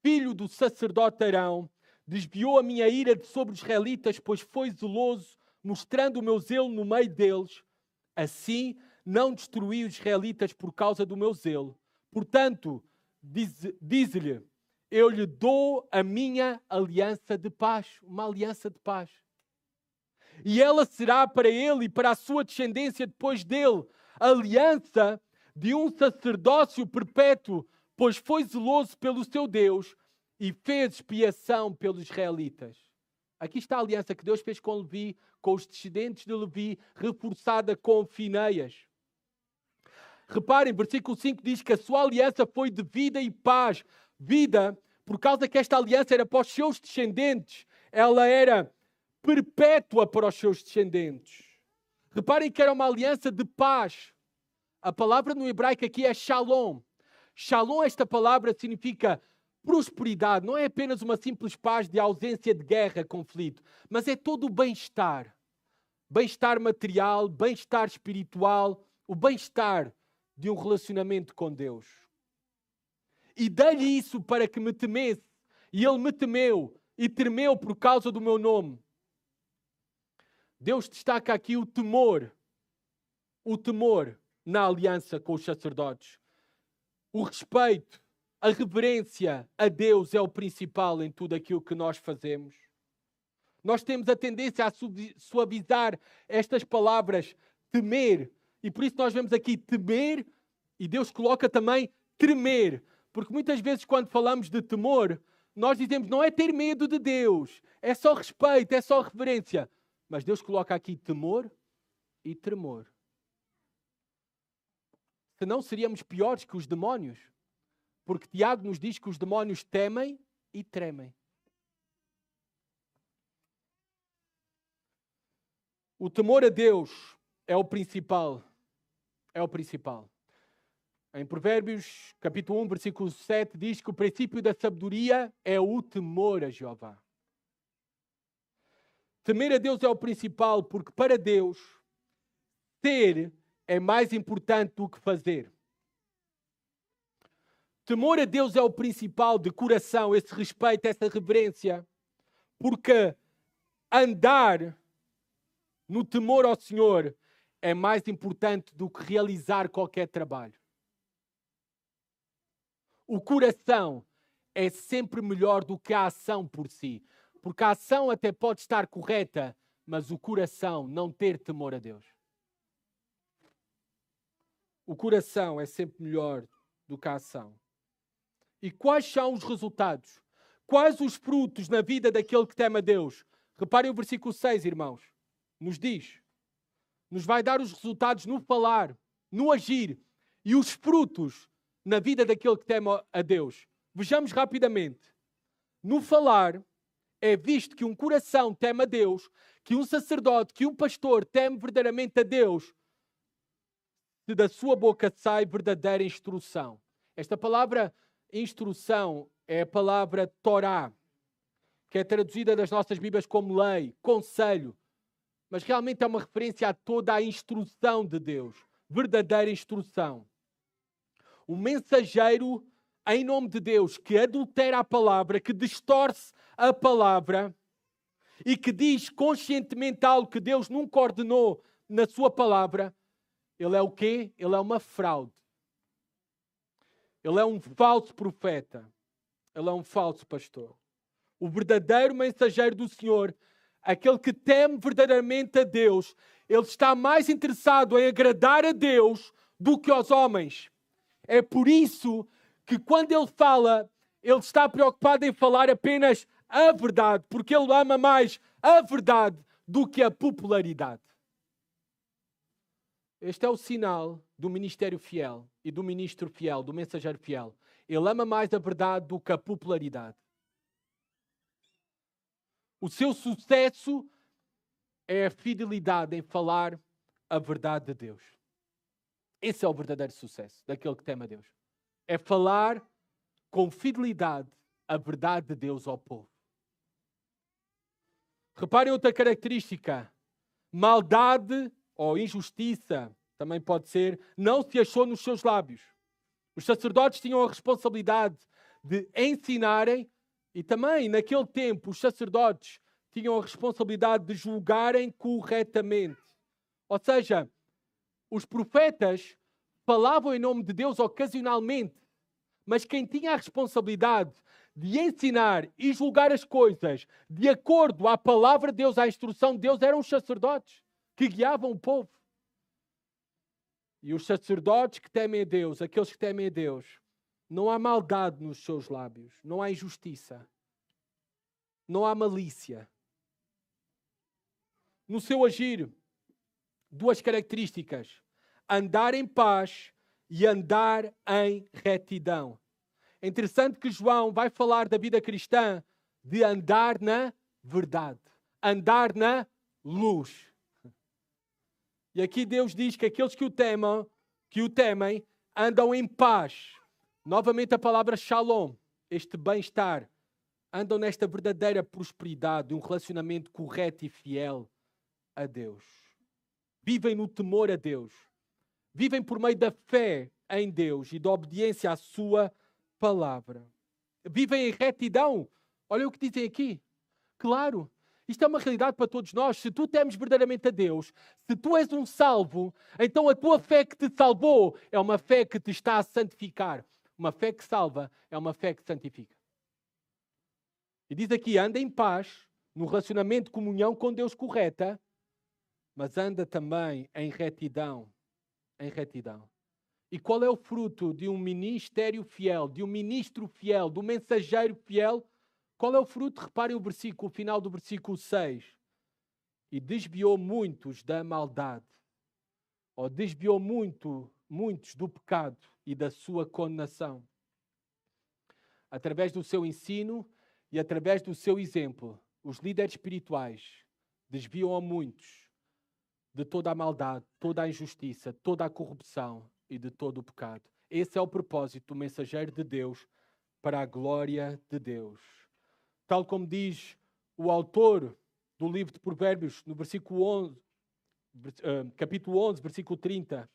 filho do sacerdote Arão, desviou a minha ira de sobre os israelitas, pois foi zeloso, mostrando o meu zelo no meio deles. Assim, não destruí os israelitas por causa do meu zelo. Portanto, diz-lhe, eu lhe dou a minha aliança de paz. Uma aliança de paz. E ela será para ele e para a sua descendência depois dele, aliança de um sacerdócio perpétuo, pois foi zeloso pelo seu Deus e fez expiação pelos israelitas. Aqui está a aliança que Deus fez com Levi, com os descendentes de Levi, reforçada com Finéias. Reparem, versículo 5 diz que a sua aliança foi de vida e paz. Vida, por causa que esta aliança era para os seus descendentes, ela era perpétua para os seus descendentes. Reparem que era uma aliança de paz. A palavra no hebraico aqui é shalom. Shalom, esta palavra significa prosperidade. Não é apenas uma simples paz de ausência de guerra, conflito, mas é todo o bem-estar. Bem-estar material, bem-estar espiritual, o bem-estar de um relacionamento com Deus. E dei-lhe isso para que me temesse. E ele me temeu e tremeu por causa do meu nome. Deus destaca aqui o temor na aliança com os sacerdotes. O respeito, a reverência a Deus é o principal em tudo aquilo que nós fazemos. Nós temos a tendência a suavizar estas palavras, temer, e por isso nós vemos aqui temer, e Deus coloca também tremer, porque muitas vezes quando falamos de temor, nós dizemos não é ter medo de Deus, é só respeito, é só reverência. Mas Deus coloca aqui temor e tremor. Senão seríamos piores que os demónios. Porque Tiago nos diz que os demónios temem e tremem. O temor a Deus é o principal. É o principal. Em Provérbios, capítulo 1, versículo 7, diz que o princípio da sabedoria é o temor a Jeová. Temer a Deus é o principal, porque para Deus, ter é mais importante do que fazer. Temor a Deus é o principal de coração, esse respeito, essa reverência, porque andar no temor ao Senhor é mais importante do que realizar qualquer trabalho. O coração é sempre melhor do que a ação por si. Porque a ação até pode estar correta, mas o coração não ter temor a Deus. O coração é sempre melhor do que a ação. E quais são os resultados? Quais os frutos na vida daquele que teme a Deus? Reparem o versículo 6, irmãos. Nos diz. Nos vai dar os resultados no falar, no agir. E os frutos na vida daquele que teme a Deus. Vejamos rapidamente. No falar, é visto que um coração teme a Deus, que um sacerdote, que um pastor teme verdadeiramente a Deus, se da sua boca sai verdadeira instrução. Esta palavra instrução é a palavra Torá, que é traduzida nas nossas Bíblias como lei, conselho, mas realmente é uma referência a toda a instrução de Deus, verdadeira instrução. O mensageiro em nome de Deus, que adultera a palavra, que distorce a palavra e que diz conscientemente algo que Deus nunca ordenou na sua palavra, ele é o quê? Ele é uma fraude. Ele é um falso profeta. Ele é um falso pastor. O verdadeiro mensageiro do Senhor, aquele que teme verdadeiramente a Deus, ele está mais interessado em agradar a Deus do que aos homens. É por isso que quando ele fala, ele está preocupado em falar apenas a verdade, porque ele ama mais a verdade do que a popularidade. Este é o sinal do ministério fiel e do ministro fiel, do mensageiro fiel. Ele ama mais a verdade do que a popularidade. O seu sucesso é a fidelidade em falar a verdade de Deus. Esse é o verdadeiro sucesso daquele que teme a Deus. É falar com fidelidade a verdade de Deus ao povo. Reparem outra característica. Maldade ou injustiça, também pode ser, não se achou nos seus lábios. Os sacerdotes tinham a responsabilidade de ensinarem e também, naquele tempo, os sacerdotes tinham a responsabilidade de julgarem corretamente. Ou seja, os profetas falavam em nome de Deus ocasionalmente, mas quem tinha a responsabilidade de ensinar e julgar as coisas de acordo à palavra de Deus, à instrução de Deus, eram os sacerdotes que guiavam o povo. E os sacerdotes que temem a Deus, aqueles que temem a Deus, não há maldade nos seus lábios, não há injustiça, não há malícia. No seu agir, duas características: andar em paz e andar em retidão. É interessante que João vai falar da vida cristã de andar na verdade, andar na luz. E aqui Deus diz que aqueles que o temem, andam em paz. Novamente a palavra shalom, este bem-estar, andam nesta verdadeira prosperidade, um relacionamento correto e fiel a Deus. Vivem no temor a Deus. Vivem por meio da fé em Deus e da obediência à sua palavra. Vivem em retidão. Olha o que dizem aqui. Claro, isto é uma realidade para todos nós. Se tu temes verdadeiramente a Deus, se tu és um salvo, então a tua fé que te salvou é uma fé que te está a santificar. Uma fé que salva é uma fé que santifica. E diz aqui, anda em paz, no relacionamento de comunhão com Deus correta, mas anda também em retidão. Em retidão. E qual é o fruto de um ministério fiel, de um ministro fiel, de um mensageiro fiel? Qual é o fruto? Reparem o final do versículo 6. E desviou muitos da maldade, ou desviou muitos do pecado e da sua condenação. Através do seu ensino e através do seu exemplo, os líderes espirituais desviam a muitos de toda a maldade, toda a injustiça, toda a corrupção e de todo o pecado. Esse é o propósito do mensageiro de Deus para a glória de Deus. Tal como diz o autor do livro de Provérbios, no capítulo 11, versículo 30,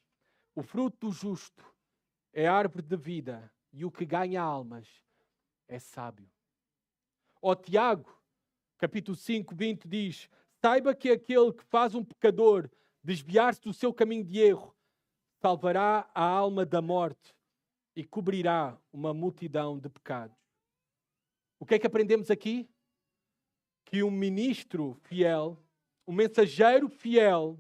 o fruto do justo é árvore de vida e o que ganha almas é sábio. Ó Tiago, capítulo 5, 20 diz, saiba que aquele que faz um pecador desviar-se do seu caminho de erro, salvará a alma da morte e cobrirá uma multidão de pecados. O que é que aprendemos aqui? Que um ministro fiel, um mensageiro fiel,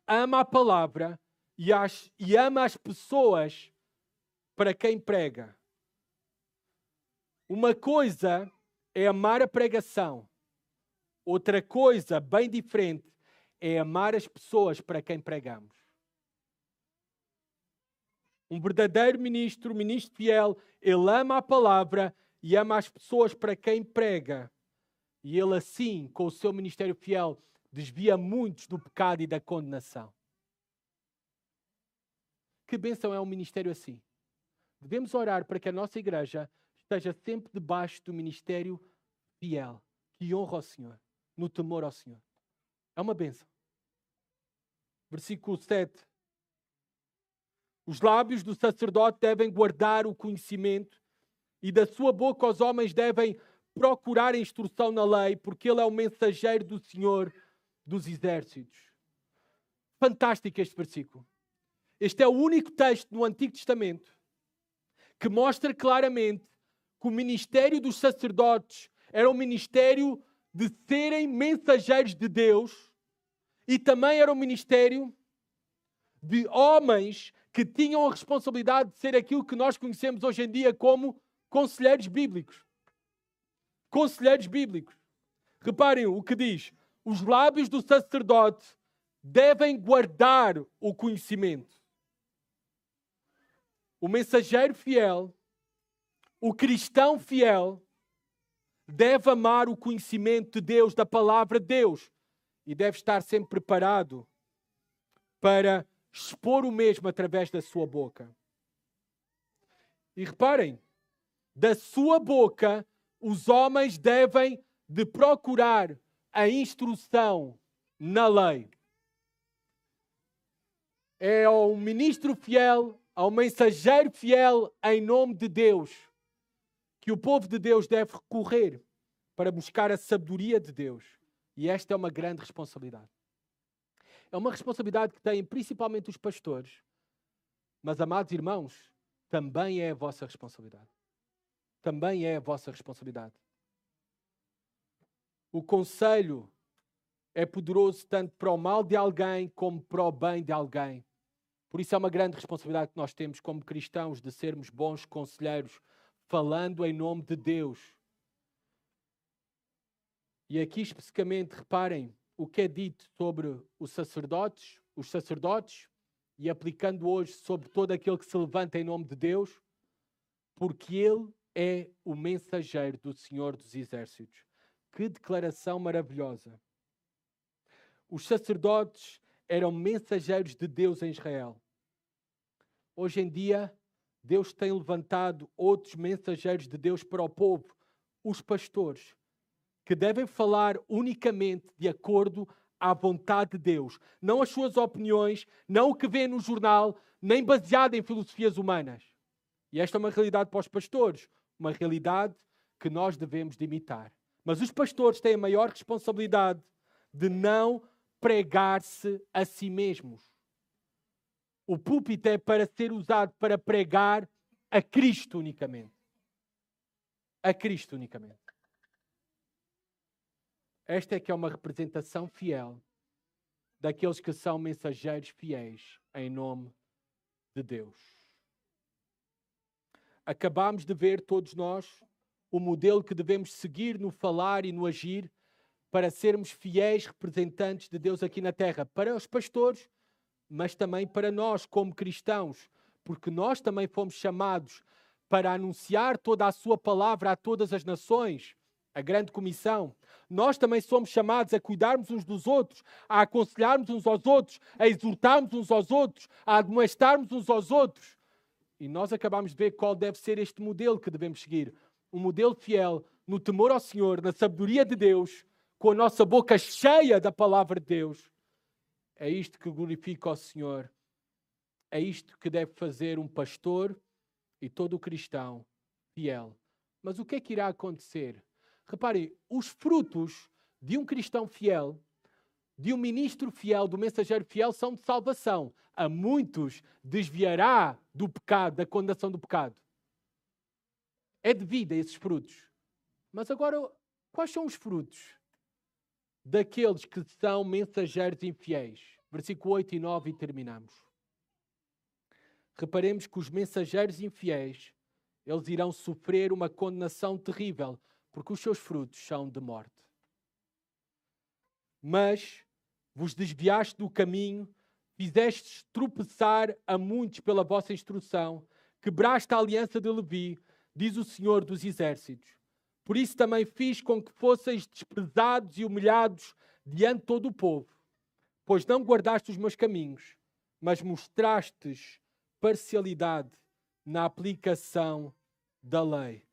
ama a palavra e ama as pessoas para quem prega. Uma coisa é amar a pregação. Outra coisa, bem diferente, é amar as pessoas para quem pregamos. Um verdadeiro ministro fiel, ele ama a palavra e ama as pessoas para quem prega. E ele assim, com o seu ministério fiel, desvia muitos do pecado e da condenação. Que bênção é um ministério assim. Devemos orar para que a nossa igreja esteja sempre debaixo do ministério fiel, que honra ao Senhor, no temor ao Senhor. É uma bênção. Versículo 7. Os lábios do sacerdote devem guardar o conhecimento e da sua boca os homens devem procurar a instrução na lei, porque ele é o mensageiro do Senhor dos exércitos. Fantástico este versículo. Este é o único texto no Antigo Testamento que mostra claramente que o ministério dos sacerdotes era um ministério de serem mensageiros de Deus e também era um ministério de homens que tinham a responsabilidade de ser aquilo que nós conhecemos hoje em dia como conselheiros bíblicos. Conselheiros bíblicos. Reparem o que diz. Os lábios do sacerdote devem guardar o conhecimento. O mensageiro fiel, o cristão fiel, deve amar o conhecimento de Deus, da palavra de Deus. e deve estar sempre preparado para expor o mesmo através da sua boca. E reparem, da sua boca os homens devem de procurar a instrução na lei. É ao ministro fiel, ao mensageiro fiel em nome de Deus, que o povo de Deus deve recorrer para buscar a sabedoria de Deus. E esta é uma grande responsabilidade. É uma responsabilidade que têm principalmente os pastores, mas, amados irmãos, também é a vossa responsabilidade. Também é a vossa responsabilidade. O conselho é poderoso tanto para o mal de alguém como para o bem de alguém. Por isso é uma grande responsabilidade que nós temos como cristãos de sermos bons conselheiros, falando em nome de Deus. E aqui especificamente reparem o que é dito sobre os sacerdotes e aplicando hoje sobre todo aquele que se levanta em nome de Deus, porque ele é o mensageiro do Senhor dos Exércitos. Que declaração maravilhosa! Os sacerdotes eram mensageiros de Deus em Israel. Hoje em dia, Deus tem levantado outros mensageiros de Deus para o povo, os pastores, que devem falar unicamente de acordo à vontade de Deus. Não as suas opiniões, não o que vê no jornal, nem baseado em filosofias humanas. E esta é uma realidade para os pastores, uma realidade que nós devemos de imitar. Mas os pastores têm a maior responsabilidade de não pregar-se a si mesmos. O púlpito é para ser usado para pregar a Cristo unicamente. A Cristo unicamente. Esta é que é uma representação fiel daqueles que são mensageiros fiéis em nome de Deus. Acabámos de ver todos nós o modelo que devemos seguir no falar e no agir para sermos fiéis representantes de Deus aqui na terra, para os pastores, mas também para nós como cristãos, porque nós também fomos chamados para anunciar toda a sua palavra a todas as nações, a grande comissão. Nós também somos chamados a cuidarmos uns dos outros, a aconselharmos uns aos outros, a exortarmos uns aos outros, a admoestarmos uns aos outros. E nós acabamos de ver qual deve ser este modelo que devemos seguir. Um modelo fiel no temor ao Senhor, na sabedoria de Deus, com a nossa boca cheia da palavra de Deus. É isto que glorifica ao Senhor. É isto que deve fazer um pastor e todo o cristão fiel. Mas o que é que irá acontecer? Reparem, os frutos de um cristão fiel, de um ministro fiel, do mensageiro fiel, são de salvação. A muitos desviará do pecado, da condenação do pecado. É de vida esses frutos. Mas agora, quais são os frutos daqueles que são mensageiros infiéis? Versículo 8 e 9 e terminamos. Reparemos que os mensageiros infiéis, eles irão sofrer uma condenação terrível, porque os seus frutos são de morte. Mas vos desviaste do caminho, fizestes tropeçar a muitos pela vossa instrução, quebraste a aliança de Levi, diz o Senhor dos Exércitos. Por isso também fiz com que fosseis desprezados e humilhados diante de todo o povo, pois não guardaste os meus caminhos, mas mostrastes parcialidade na aplicação da lei.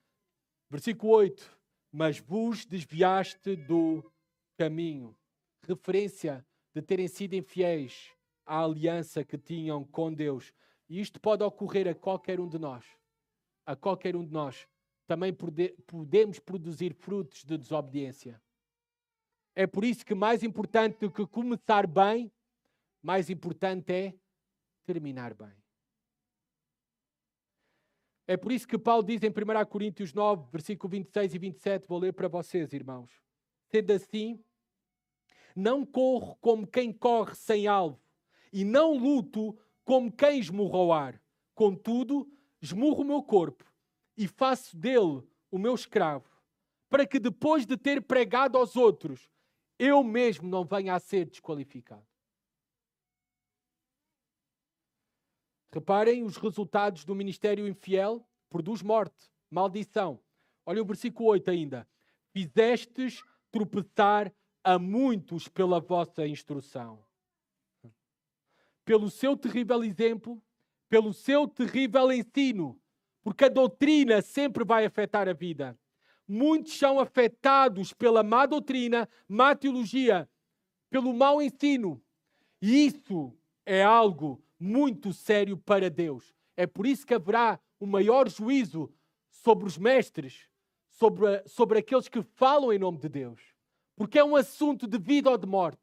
Versículo 8. Mas vos desviaste do caminho. Referência de terem sido infiéis à aliança que tinham com Deus. E isto pode ocorrer a qualquer um de nós. A qualquer um de nós. Também podemos produzir frutos de desobediência. É por isso que mais importante do que começar bem, mais importante é terminar bem. É por isso que Paulo diz em 1 Coríntios 9, versículo 26 e 27, vou ler para vocês, irmãos. Sendo assim, não corro como quem corre sem alvo, e não luto como quem esmurra ao ar. Contudo, esmurro o meu corpo e faço dele o meu escravo, para que depois de ter pregado aos outros, eu mesmo não venha a ser desqualificado. Reparem os resultados do ministério infiel. Produz morte, maldição. Olha o versículo 8 ainda. Fizestes tropeçar a muitos pela vossa instrução. Pelo seu terrível exemplo, pelo seu terrível ensino, porque a doutrina sempre vai afetar a vida. Muitos são afetados pela má doutrina, má teologia, pelo mau ensino. E isso é algo muito sério para Deus. É por isso que haverá um maior juízo sobre os mestres, sobre aqueles que falam em nome de Deus. Porque é um assunto de vida ou de morte.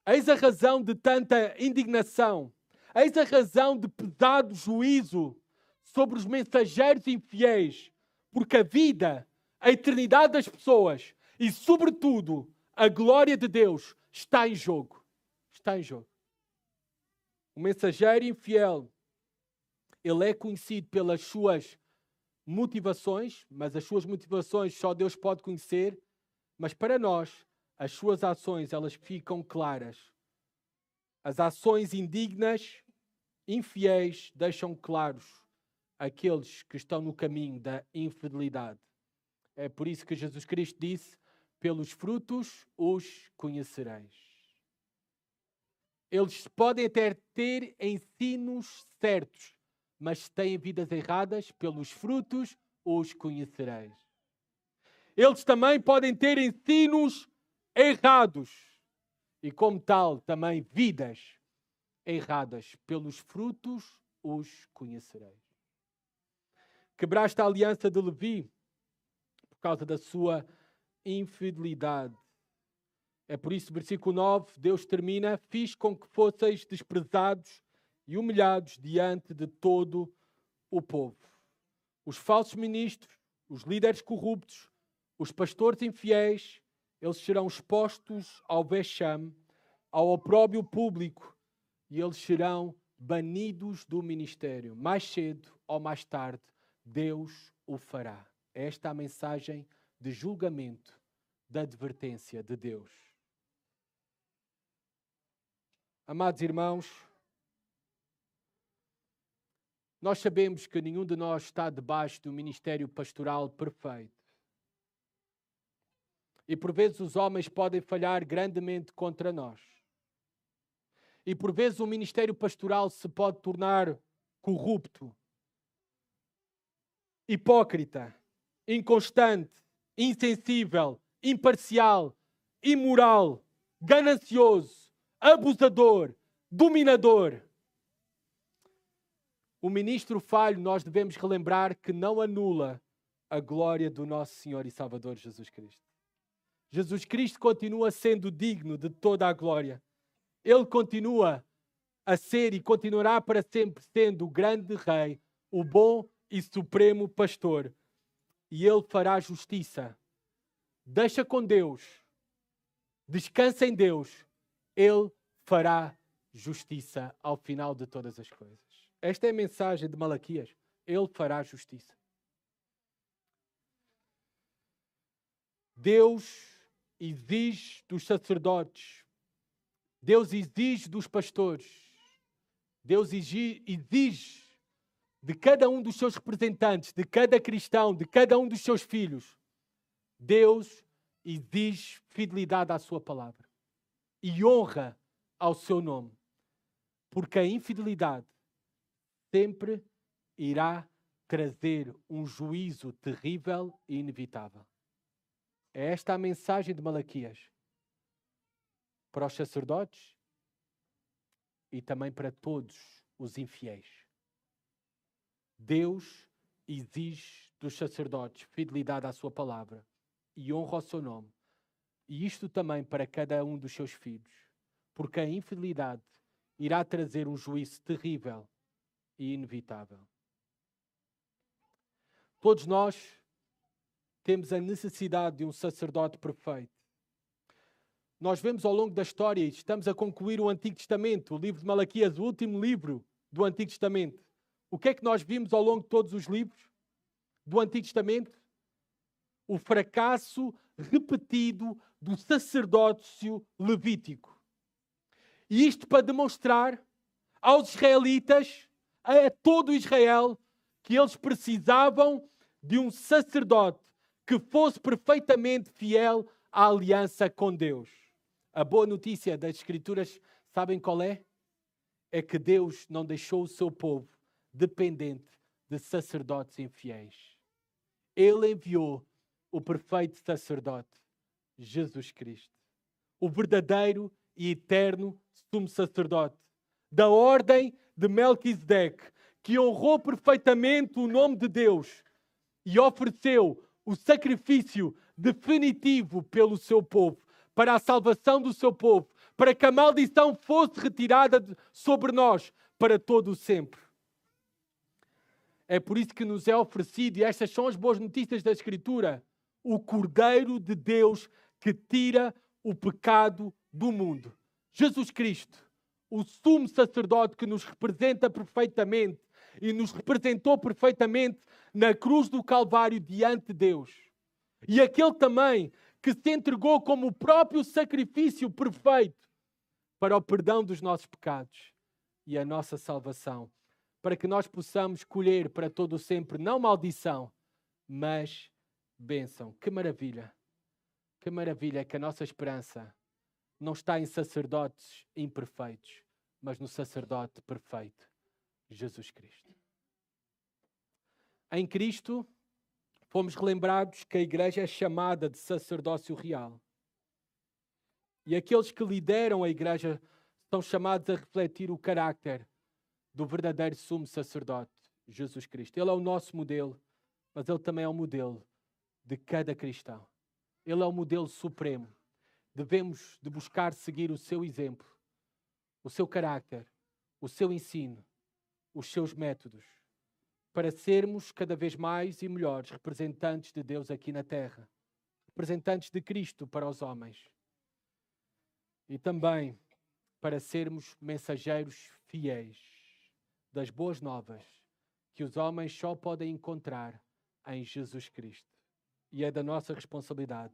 Eis a razão de tanta indignação. Eis a razão de pesado juízo sobre os mensageiros infiéis. Porque a vida, a eternidade das pessoas e, sobretudo, a glória de Deus está em jogo. Está em jogo. O mensageiro infiel, ele é conhecido pelas suas motivações, mas as suas motivações só Deus pode conhecer. Mas para nós, as suas ações, elas ficam claras. As ações indignas, infiéis, deixam claros aqueles que estão no caminho da infidelidade. É por isso que Jesus Cristo disse: pelos frutos os conhecereis. Eles podem até ter ensinos certos, mas se têm vidas erradas, pelos frutos os conhecereis. Eles também podem ter ensinos errados e, como tal, também vidas erradas. Pelos frutos os conhecereis. Quebraste a aliança de Levi por causa da sua infidelidade. É por isso, versículo 9, Deus termina: fiz com que fosseis desprezados e humilhados diante de todo o povo. Os falsos ministros, os líderes corruptos, os pastores infiéis, eles serão expostos ao vexame, ao opróbrio público, e eles serão banidos do ministério. Mais cedo ou mais tarde, Deus o fará. Esta é a mensagem de julgamento, da advertência de Deus. Amados irmãos, nós sabemos que nenhum de nós está debaixo do ministério pastoral perfeito. E por vezes os homens podem falhar grandemente contra nós. E por vezes o ministério pastoral se pode tornar corrupto, hipócrita, inconstante, insensível, imparcial, imoral, ganancioso, abusador, dominador. O ministro falho, nós devemos relembrar que não anula a glória do nosso Senhor e Salvador Jesus Cristo. Jesus Cristo continua sendo digno de toda a glória. Ele continua a ser e continuará para sempre sendo o grande Rei, o bom e supremo pastor. E Ele fará justiça. Deixa com Deus. Descansa em Deus. Ele fará justiça ao final de todas as coisas. Esta é a mensagem de Malaquias. Ele fará justiça. Deus exige dos sacerdotes. Deus exige dos pastores. Deus exige de cada um dos seus representantes, de cada cristão, de cada um dos seus filhos. Deus exige fidelidade à sua palavra e honra ao seu nome. Porque a infidelidade sempre irá trazer um juízo terrível e inevitável. É esta a mensagem de Malaquias para os sacerdotes e também para todos os infiéis. Deus exige dos sacerdotes fidelidade à sua palavra e honra ao seu nome. E isto também para cada um dos seus filhos. Porque a infidelidade irá trazer um juízo terrível e inevitável. Todos nós temos a necessidade de um sacerdote perfeito. Nós vemos ao longo da história, e estamos a concluir o Antigo Testamento, o livro de Malaquias, o último livro do Antigo Testamento. O que é que nós vimos ao longo de todos os livros do Antigo Testamento? O fracasso repetido do sacerdócio levítico. E isto para demonstrar aos israelitas, a todo Israel, que eles precisavam de um sacerdote que fosse perfeitamente fiel a aliança com Deus. A boa notícia das Escrituras, sabem qual é? É que Deus não deixou o seu povo dependente de sacerdotes infiéis. Ele enviou o perfeito sacerdote, Jesus Cristo, o verdadeiro e eterno sumo sacerdote, da ordem de Melquisedeque, que honrou perfeitamente o nome de Deus e ofereceu o sacrifício definitivo pelo seu povo, para a salvação do seu povo, para que a maldição fosse retirada sobre nós para todo o sempre. É por isso que nos é oferecido, e estas são as boas notícias da Escritura, o Cordeiro de Deus que tira o pecado do mundo. Jesus Cristo, o sumo sacerdote que nos representa perfeitamente e nos representou perfeitamente na cruz do Calvário diante de Deus. E aquele também que se entregou como o próprio sacrifício perfeito para o perdão dos nossos pecados e a nossa salvação, para que nós possamos colher para todo o sempre, não maldição, mas bênção. Que maravilha! Que maravilha que a nossa esperança não está em sacerdotes imperfeitos, mas no sacerdote perfeito, Jesus Cristo. Em Cristo, fomos relembrados que a Igreja é chamada de sacerdócio real. E aqueles que lideram a Igreja são chamados a refletir o caráter do verdadeiro sumo sacerdote, Jesus Cristo. Ele é o nosso modelo, mas ele também é o modelo de cada cristão. Ele é o modelo supremo. Devemos de buscar seguir o seu exemplo, o seu caráter, o seu ensino, os seus métodos, para sermos cada vez mais e melhores representantes de Deus aqui na terra, representantes de Cristo para os homens. E também para sermos mensageiros fiéis das boas novas que os homens só podem encontrar em Jesus Cristo. E é da nossa responsabilidade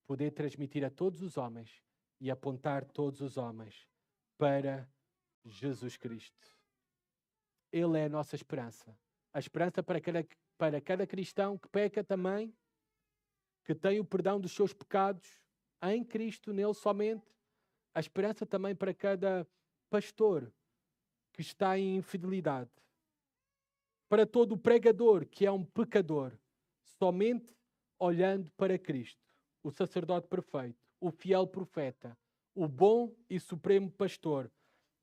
poder transmitir a todos os homens e apontar todos os homens para Jesus Cristo. Ele é a nossa esperança. A esperança para cada cristão que peca também, que tem o perdão dos seus pecados em Cristo, nele somente. A esperança também para cada pastor que está em infidelidade. Para todo o pregador que é um pecador, somente olhando para Cristo, o sacerdote perfeito, o fiel profeta, o bom e supremo pastor,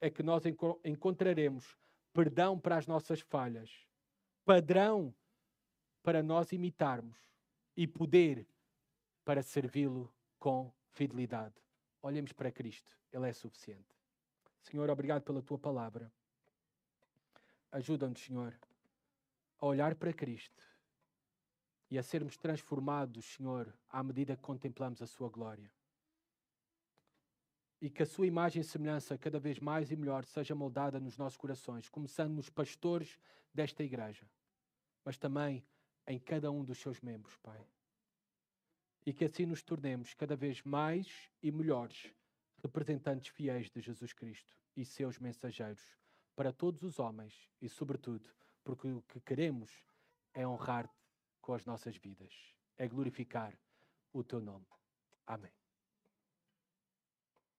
é que nós encontraremos perdão para as nossas falhas, padrão para nós imitarmos e poder para servi-lo com fidelidade. Olhemos para Cristo, Ele é suficiente. Senhor, obrigado pela Tua palavra. Ajuda-nos, Senhor, a olhar para Cristo e a sermos transformados, Senhor, à medida que contemplamos a Sua glória. E que a Sua imagem e semelhança cada vez mais e melhor seja moldada nos nossos corações, começando nos pastores desta igreja, mas também em cada um dos seus membros, Pai. E que assim nos tornemos cada vez mais e melhores representantes fiéis de Jesus Cristo e seus mensageiros para todos os homens e, sobretudo, porque o que queremos é honrar-te com as nossas vidas, é glorificar o Teu nome. Amém.